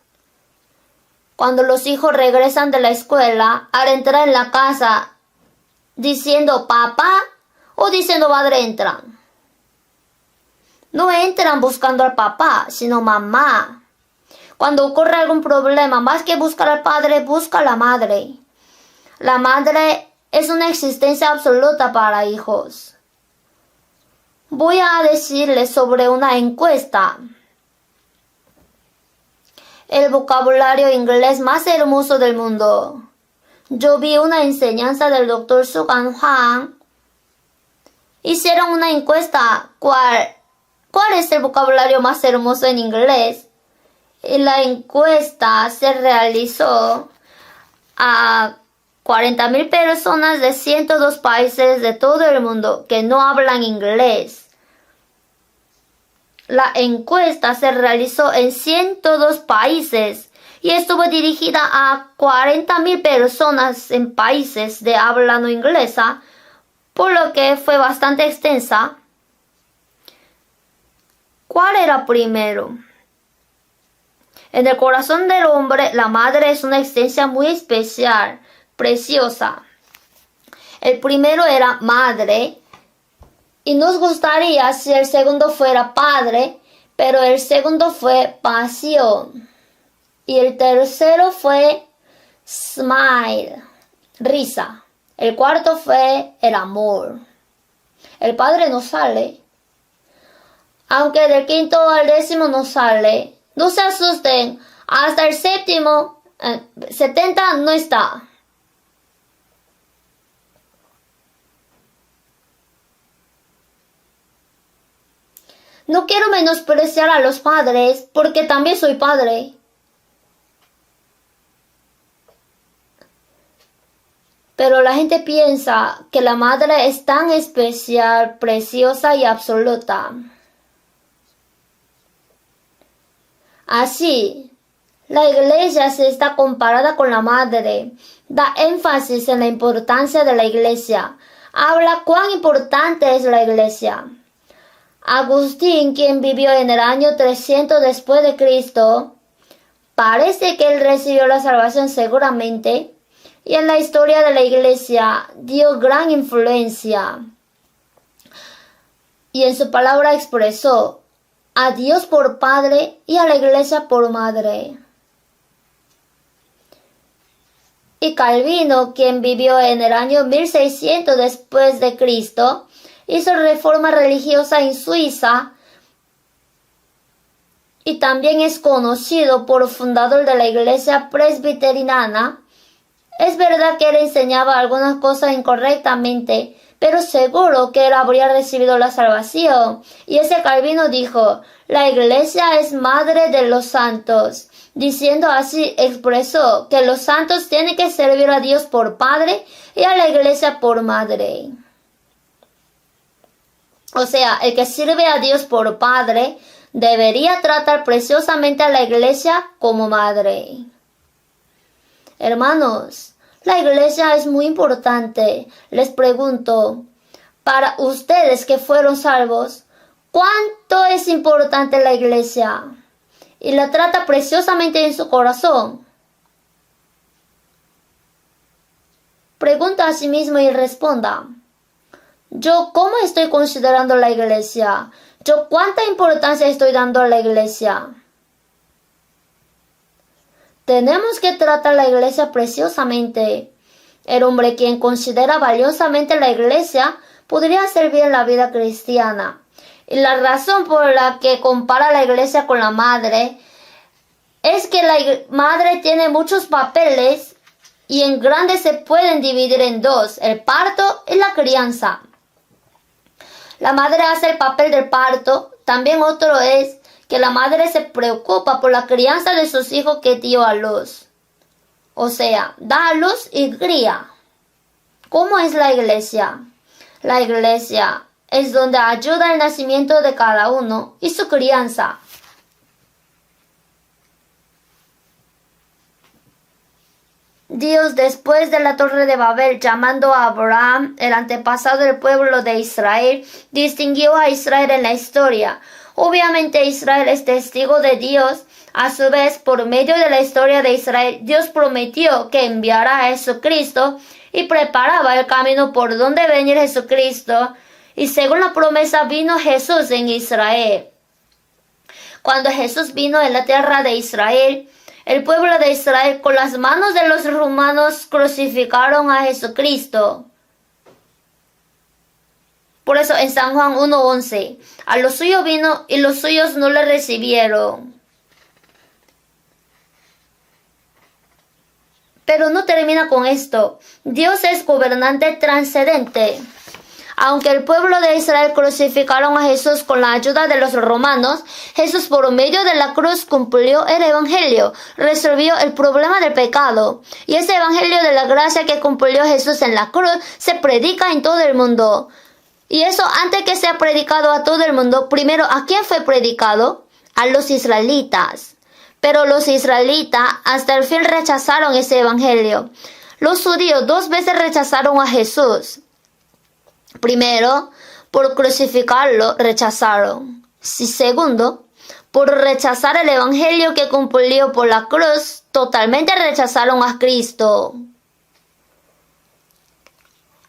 Cuando los hijos regresan de la escuela, al entrar en la casa, diciendo papá, o diciendo madre, entran. No entran buscando al papá, sino mamá. Cuando ocurre algún problema, más que buscar al padre, busca a la madre. La madre es una existencia absoluta para hijos. Voy a decirles sobre una encuesta. El vocabulario inglés más hermoso del mundo. Yo vi una enseñanza del Dr. Sugan Hwang. Hicieron una encuesta, ¿cuál es el vocabulario más hermoso en inglés? Y la encuesta se realizó a 40,000 personas de 102 países de todo el mundo que no hablan inglés. La encuesta se realizó en 102 países y estuvo dirigida a 40,000 personas en países de habla no inglesa, por lo que fue bastante extensa. ¿Cuál era primero? En el corazón del hombre, la madre es una existencia muy especial, preciosa. El primero era madre, y nos gustaría si el segundo fuera padre, pero el segundo fue pasión. Y el tercero fue smile, risa. El cuarto fue el amor. El padre no sale. Aunque del quinto al 10º no sale. No se asusten. Hasta el séptimo, 70 no está. No quiero menospreciar a los padres, porque también soy padre. Pero la gente piensa que la madre es tan especial, preciosa y absoluta. Así, la iglesia se está comparada con la madre. Da énfasis en la importancia de la iglesia. Habla cuán importante es la iglesia. Agustín, quien vivió en el año 300 después de Cristo, parece que él recibió la salvación seguramente. Y en la historia de la iglesia dio gran influencia. Y en su palabra expresó a Dios por Padre y a la iglesia por Madre. Y Calvino, quien vivió en el año 1600 después de Cristo, hizo reforma religiosa en Suiza y también es conocido por fundador de la iglesia presbiteriana. Es verdad que él enseñaba algunas cosas incorrectamente, pero seguro que él habría recibido la salvación. Y ese Calvino dijo, la iglesia es madre de los santos. Diciendo así, expresó que los santos tienen que servir a Dios por padre y a la iglesia por madre. O sea, el que sirve a Dios por padre debería tratar preciosamente a la iglesia como madre. Hermanos, la iglesia es muy importante. Les pregunto, para ustedes que fueron salvos, ¿cuánto es importante la iglesia? Y la trata preciosamente en su corazón. Pregunta a sí mismo y responda. ¿Yo cómo estoy considerando la iglesia? ¿Yo cuánta importancia estoy dando a la iglesia? Tenemos que tratar la iglesia preciosamente. El hombre quien considera valiosamente la iglesia podría servir en la vida cristiana. Y la razón por la que compara la iglesia con la madre es que la madre tiene muchos papeles y en grande se pueden dividir en dos, el parto y la crianza. La madre hace el papel del parto. También otro es que la madre se preocupa por la crianza de sus hijos que dio a luz. O sea, da a luz y cría. ¿Cómo es la iglesia? La iglesia es donde ayuda el nacimiento de cada uno y su crianza. Dios, después de la Torre de Babel, llamando a Abraham, el antepasado del pueblo de Israel, distinguió a Israel en la historia. Obviamente Israel es testigo de Dios. A su vez, por medio de la historia de Israel, Dios prometió que enviará a Jesucristo y preparaba el camino por donde venir Jesucristo. Y según la promesa vino Jesús en Israel. Cuando Jesús vino en la tierra de Israel, el pueblo de Israel con las manos de los romanos crucificaron a Jesucristo. Por eso en San Juan 1:11, a los suyos vino y los suyos no le recibieron. Pero no termina con esto. Dios es gobernante trascendente. Aunque el pueblo de Israel crucificaron a Jesús con la ayuda de los romanos, Jesús por medio de la cruz cumplió el evangelio, resolvió el problema del pecado. Y ese evangelio de la gracia que cumplió Jesús en la cruz se predica en todo el mundo. Y eso antes que sea predicado a todo el mundo, primero ¿a quién fue predicado? A los israelitas. Pero los israelitas hasta el fin rechazaron ese evangelio. Los judíos 2 veces rechazaron a Jesús. Primero, por crucificarlo, rechazaron. Y segundo, por rechazar el evangelio que cumplió por la cruz, totalmente rechazaron a Cristo.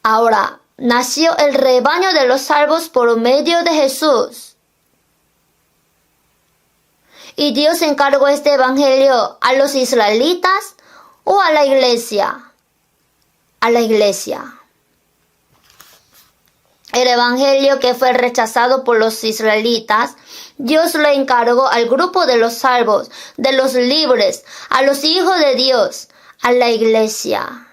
Ahora, nació el rebaño de los salvos por medio de Jesús. Y Dios encargó este evangelio a los israelitas o a la iglesia. A la iglesia. El evangelio que fue rechazado por los israelitas, Dios lo encargó al grupo de los salvos, de los libres, a los hijos de Dios, a la iglesia.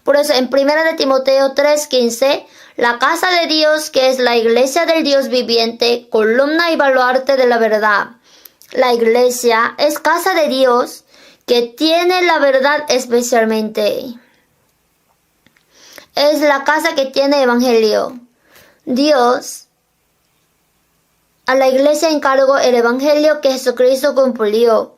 Por eso en 1 de Timoteo 3:15, la casa de Dios, que es la iglesia del Dios viviente, columna y baluarte de la verdad. La iglesia es casa de Dios que tiene la verdad especialmente. Es la casa que tiene evangelio. Dios a la iglesia encargó el evangelio que Jesucristo cumplió.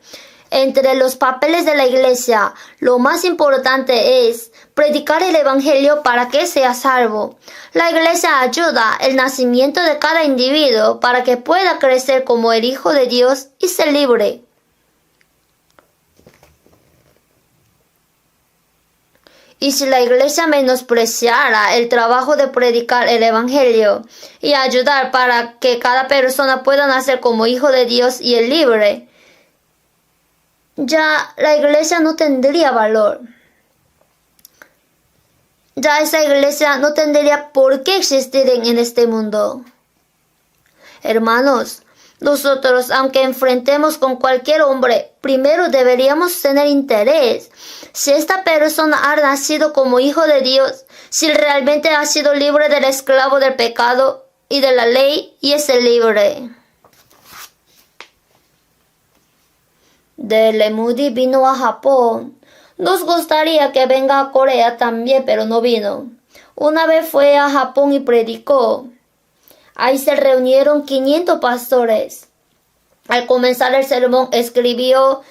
Entre los papeles de la iglesia, lo más importante es predicar el evangelio para que sea salvo. La iglesia ayuda el nacimiento de cada individuo para que pueda crecer como el Hijo de Dios y ser libre. Y si la iglesia menospreciara el trabajo de predicar el evangelio y ayudar para que cada persona pueda nacer como hijo de Dios y el libre, ya la iglesia no tendría valor. Ya esa iglesia no tendría por qué existir en este mundo. Hermanos, nosotros, aunque enfrentemos con cualquier hombre, primero deberíamos tener interés. Si esta persona ha nacido como hijo de Dios, si realmente ha sido libre del esclavo del pecado y de la ley y es el libre. De Lemudi vino a Japón. Nos gustaría que venga a Corea también, pero no vino. Una vez fue a Japón y predicó. Ahí se reunieron 500 pastores. Al comenzar el sermón escribió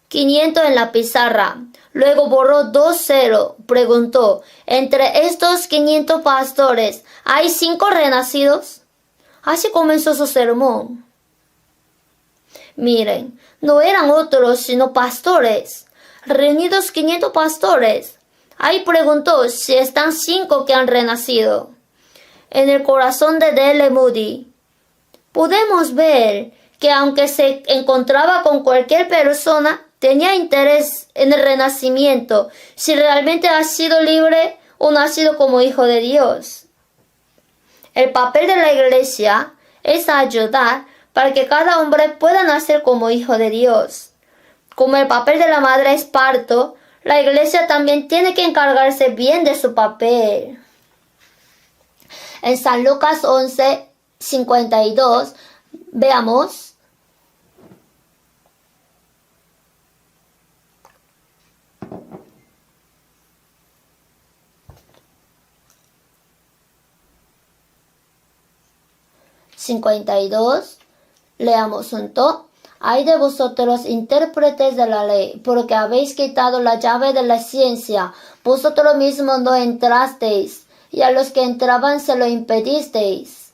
500 en la pizarra. Luego borró 2 ceros. Preguntó, ¿entre estos 500 pastores hay 5 renacidos? Así comenzó su sermón. Miren, no eran otros sino pastores. Reunidos 500 pastores. Ahí preguntó si están 5 que han renacido. En el corazón de D.L. Moody podemos ver que aunque se encontraba con cualquier persona, tenía interés en el renacimiento, si realmente ha sido libre o nacido como hijo de Dios. El papel de la iglesia es ayudar para que cada hombre pueda nacer como hijo de Dios. Como el papel de la madre es parto, la iglesia también tiene que encargarse bien de su papel. En San Lucas 11:52, veamos. Leamos junto. Ay de vosotros, intérpretes de la ley, porque habéis quitado la llave de la ciencia. Vosotros mismos no entrasteis, y a los que entraban se lo impedisteis.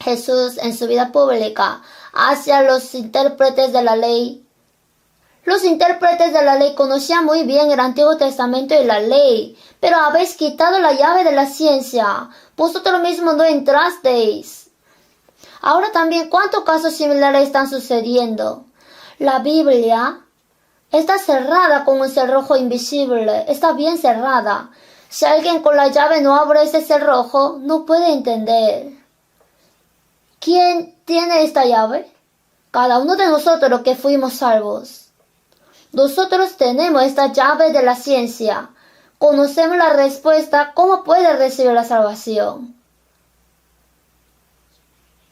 Jesús, en su vida pública, hacia los intérpretes de la ley. Los intérpretes de la ley conocían muy bien el Antiguo Testamento y la ley, pero habéis quitado la llave de la ciencia. Vosotros mismos no entrasteis. Ahora también, ¿cuántos casos similares están sucediendo? La Biblia está cerrada con un cerrojo invisible, está bien cerrada. Si alguien con la llave no abre ese cerrojo, no puede entender. ¿Quién tiene esta llave? Cada uno de nosotros que fuimos salvos. Nosotros tenemos esta llave de la ciencia. Conocemos la respuesta, ¿cómo puede recibir la salvación?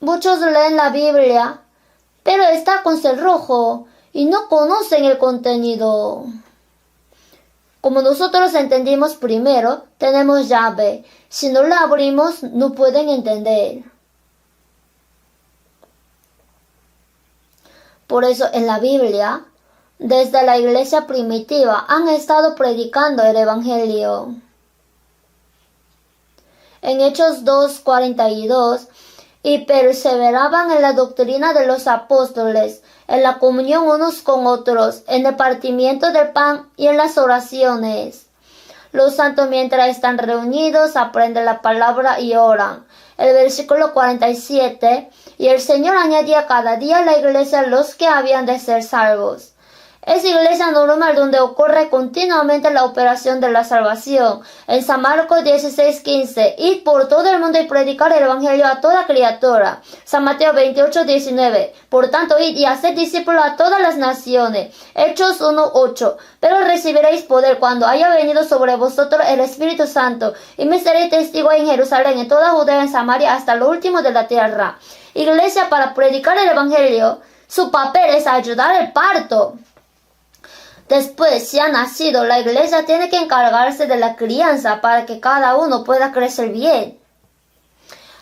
Muchos leen la Biblia, pero está con cerrojo y no conocen el contenido. Como nosotros entendimos primero, tenemos llave. Si no la abrimos, no pueden entender. Por eso en la Biblia, desde la iglesia primitiva, han estado predicando el Evangelio. En Hechos 2:42, y perseveraban en la doctrina de los apóstoles, en la comunión unos con otros, en el partimiento del pan y en las oraciones. Los santos mientras están reunidos aprenden la palabra y oran. El versículo 47, y el Señor añadía cada día a la iglesia los que habían de ser salvos. Es iglesia normal donde ocurre continuamente la operación de la salvación. En San Marcos 16:15, id por todo el mundo y predicar el evangelio a toda criatura. San Mateo 28:19, por tanto id y haced discípulos a todas las naciones. Hechos 1:8, pero recibiréis poder cuando haya venido sobre vosotros el Espíritu Santo, y me seréis testigos en Jerusalén, en toda Judea, en Samaria, hasta lo último de la tierra. Iglesia, para predicar el evangelio, su papel es ayudar al parto. Después, si ha nacido, la iglesia tiene que encargarse de la crianza para que cada uno pueda crecer bien.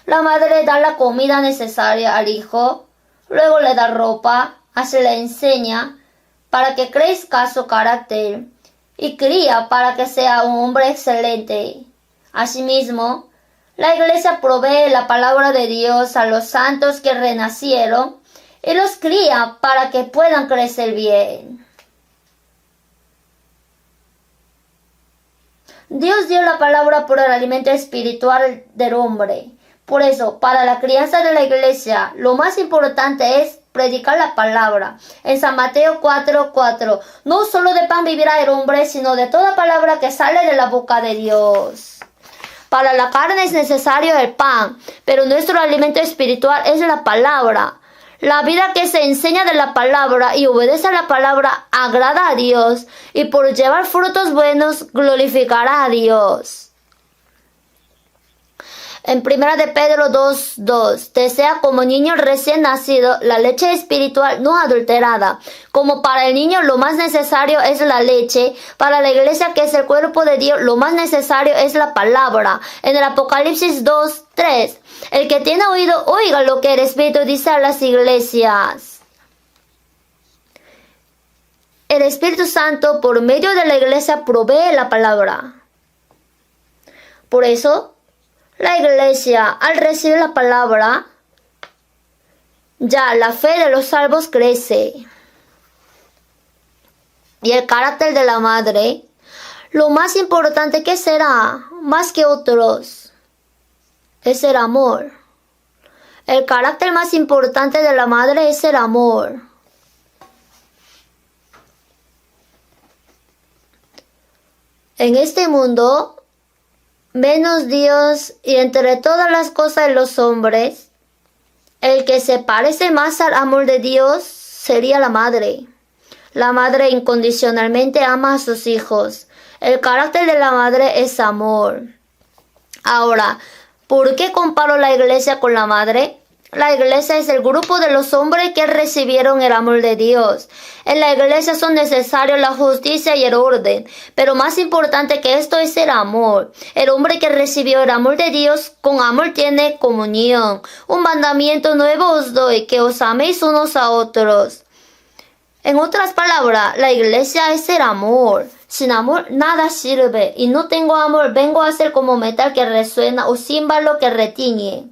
La madre da la comida necesaria al hijo, luego le da ropa, así le enseña para que crezca su carácter y cría para que sea un hombre excelente. Asimismo, la iglesia provee la palabra de Dios a los santos que renacieron y los cría para que puedan crecer bien. Dios dio la palabra por el alimento espiritual del hombre. Por eso, para la crianza de la iglesia, lo más importante es predicar la palabra. En San Mateo 4:4, no solo de pan vivirá el hombre, sino de toda palabra que sale de la boca de Dios. Para la carne es necesario el pan, pero nuestro alimento espiritual es la palabra. La vida que se enseña de la palabra y obedece a la palabra agrada a Dios, y por llevar frutos buenos glorificará a Dios. En 1 de Pedro 2:2, desea como niño recién nacido la leche espiritual no adulterada. Como para el niño lo más necesario es la leche, para la iglesia que es el cuerpo de Dios lo más necesario es la palabra. En el Apocalipsis 2:3, el que tiene oído oiga lo que el Espíritu dice a las iglesias. El Espíritu Santo por medio de la iglesia provee la palabra. Por eso, la iglesia, al recibir la palabra, ya la fe de los salvos crece. Y el carácter de la madre, lo más importante que será, más que otros, es el amor. El carácter más importante de la madre es el amor. En este mundo, menos Dios y entre todas las cosas de los hombres, el que se parece más al amor de Dios sería la madre. La madre incondicionalmente ama a sus hijos. El carácter de la madre es amor. Ahora, ¿por qué comparo la iglesia con la madre? La iglesia es el grupo de los hombres que recibieron el amor de Dios. En la iglesia son necesarios la justicia y el orden, pero más importante que esto es el amor. El hombre que recibió el amor de Dios, con amor tiene comunión. Un mandamiento nuevo os doy, que os améis unos a otros. En otras palabras, la iglesia es el amor. Sin amor nada sirve, y no tengo amor, vengo a ser como metal que resuena o címbalo que retiñe.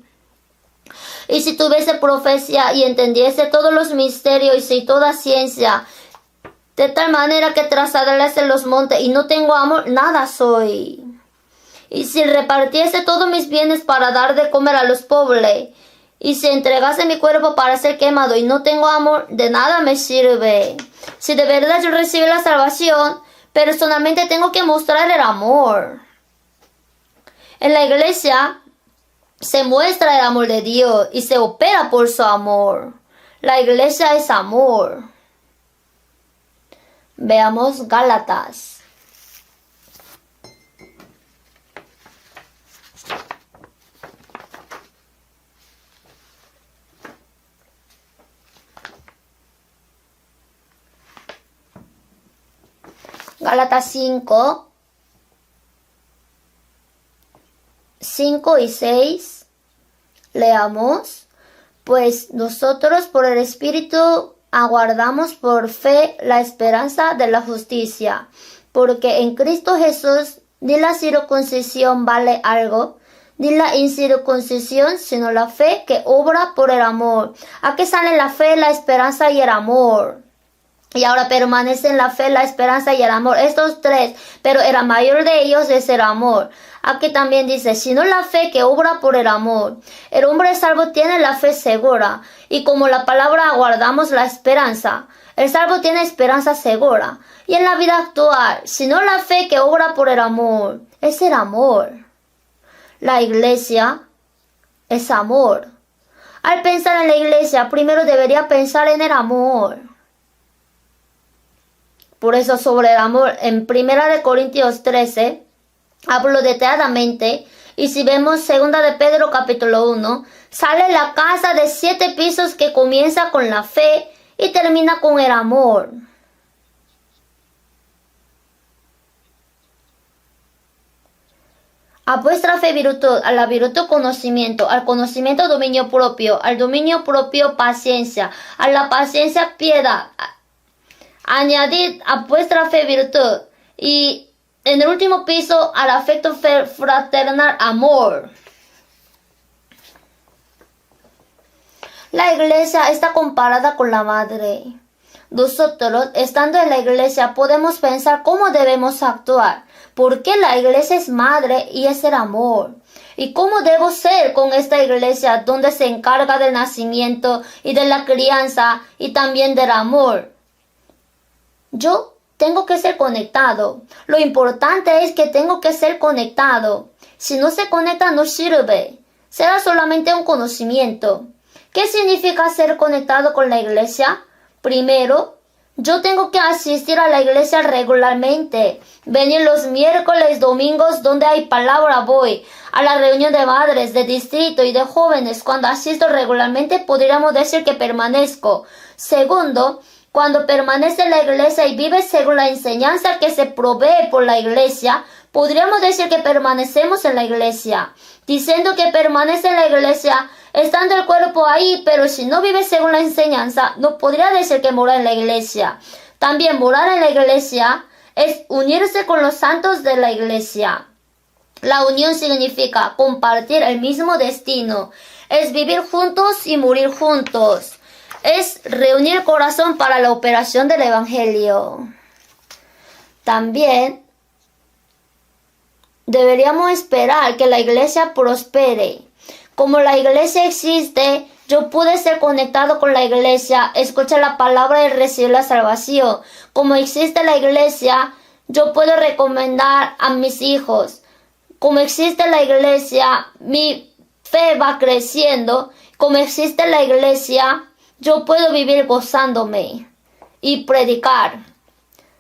Y si tuviese profecía y entendiese todos los misterios y toda ciencia, de tal manera que trasladase los montes y no tengo amor, nada soy. Y si repartiese todos mis bienes para dar de comer a los pobres, y si entregase mi cuerpo para ser quemado y no tengo amor, de nada me sirve. Si de verdad yo recibí la salvación, personalmente tengo que mostrar el amor. En la iglesia se muestra el amor de Dios y se opera por su amor. La iglesia es amor. Veamos Gálatas. Gálatas 5 y 6, leamos, pues nosotros por el Espíritu aguardamos por fe la esperanza de la justicia, porque en Cristo Jesús ni la circuncisión vale algo, ni la incircuncisión, sino la fe que obra por el amor. Aquí sale la fe, la esperanza y el amor. Y ahora permanecen la fe, la esperanza y el amor. Estos tres, pero el mayor de ellos es el amor. Aquí también dice, sino la fe que obra por el amor. El hombre salvo tiene la fe segura. Y como la palabra aguardamos la esperanza. El salvo tiene esperanza segura. Y en la vida actual, sino la fe que obra por el amor. Es el amor. La iglesia es amor. Al pensar en la iglesia, primero debería pensar en el amor. Por eso sobre el amor, en 1 Corintios 13, hablo detalladamente, y si vemos 2 de Pedro capítulo 1, sale la casa de 7 pisos que comienza con la fe y termina con el amor. A vuestra fe virtud, a la virtud conocimiento, al conocimiento dominio propio, al dominio propio paciencia, a la paciencia piedad. Añadid a vuestra fe virtud y en el último piso al afecto fraternal amor. La iglesia está comparada con la madre. Nosotros, estando en la iglesia, podemos pensar cómo debemos actuar, porque la iglesia es madre y es el amor. ¿Y cómo debo ser con esta iglesia donde se encarga del nacimiento y de la crianza y también del amor? Yo tengo que ser conectado. Lo importante es que tengo que ser conectado. Si no se conecta no sirve. Será solamente un conocimiento. ¿Qué significa ser conectado con la iglesia? Primero, Yo tengo que asistir a la iglesia regularmente. Venir los miércoles, domingos, donde hay palabra voy. A la reunión de madres, de distrito y de jóvenes. Cuando asisto regularmente, podríamos decir que permanezco. Segundo, cuando permanece en la iglesia y vive según la enseñanza que se provee por la iglesia, podríamos decir que permanecemos en la iglesia. Diciendo que permanece en la iglesia, estando el cuerpo ahí, pero si no vive según la enseñanza, no podría decir que mora en la iglesia. También morar en la iglesia es unirse con los santos de la iglesia. La unión significa compartir el mismo destino, es vivir juntos y morir juntos. Es reunir el corazón para la operación del evangelio. También deberíamos esperar que la iglesia prospere. Como la iglesia existe, yo pude ser conectado con la iglesia, escuchar la palabra y recibir la salvación. Como existe la iglesia, yo puedo recomendar a mis hijos. Como existe la iglesia, mi fe va creciendo. Como existe la iglesia, yo puedo vivir gozándome y predicar.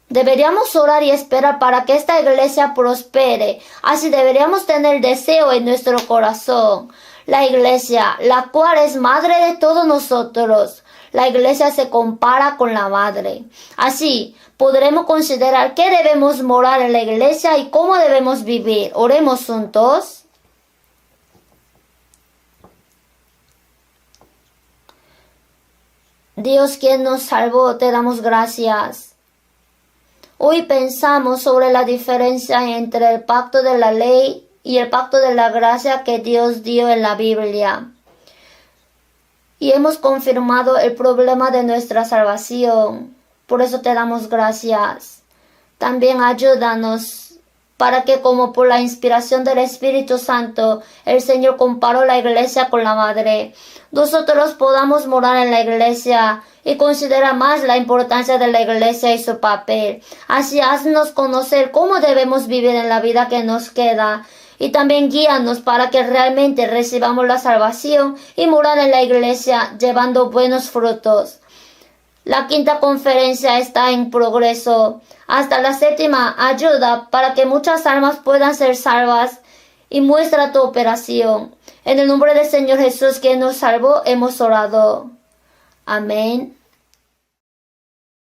Deberíamos orar y esperar para que esta iglesia prospere. Así deberíamos tener deseo en nuestro corazón. La iglesia, la cual es madre de todos nosotros. La iglesia se compara con la madre. Así podremos considerar qué debemos morar en la iglesia y cómo debemos vivir. Oremos juntos. Dios, quien nos salvó, te damos gracias. Hoy pensamos sobre la diferencia entre el pacto de la ley y el pacto de la gracia que Dios dio en la Biblia. Y hemos confirmado el problema de nuestra salvación. Por eso te damos gracias. También ayúdanos para que, como por la inspiración del Espíritu Santo, el Señor comparó la iglesia con la madre, nosotros podamos morar en la iglesia y considerar más la importancia de la iglesia y su papel. Así haznos conocer cómo debemos vivir en la vida que nos queda. Y también guíanos para que realmente recibamos la salvación y morar en la iglesia llevando buenos frutos. La quinta conferencia está en progreso. Hasta la séptima ayuda para que muchas almas puedan ser salvas y muestra tu operación. En el nombre del Señor Jesús que nos salvó hemos orado. Amén.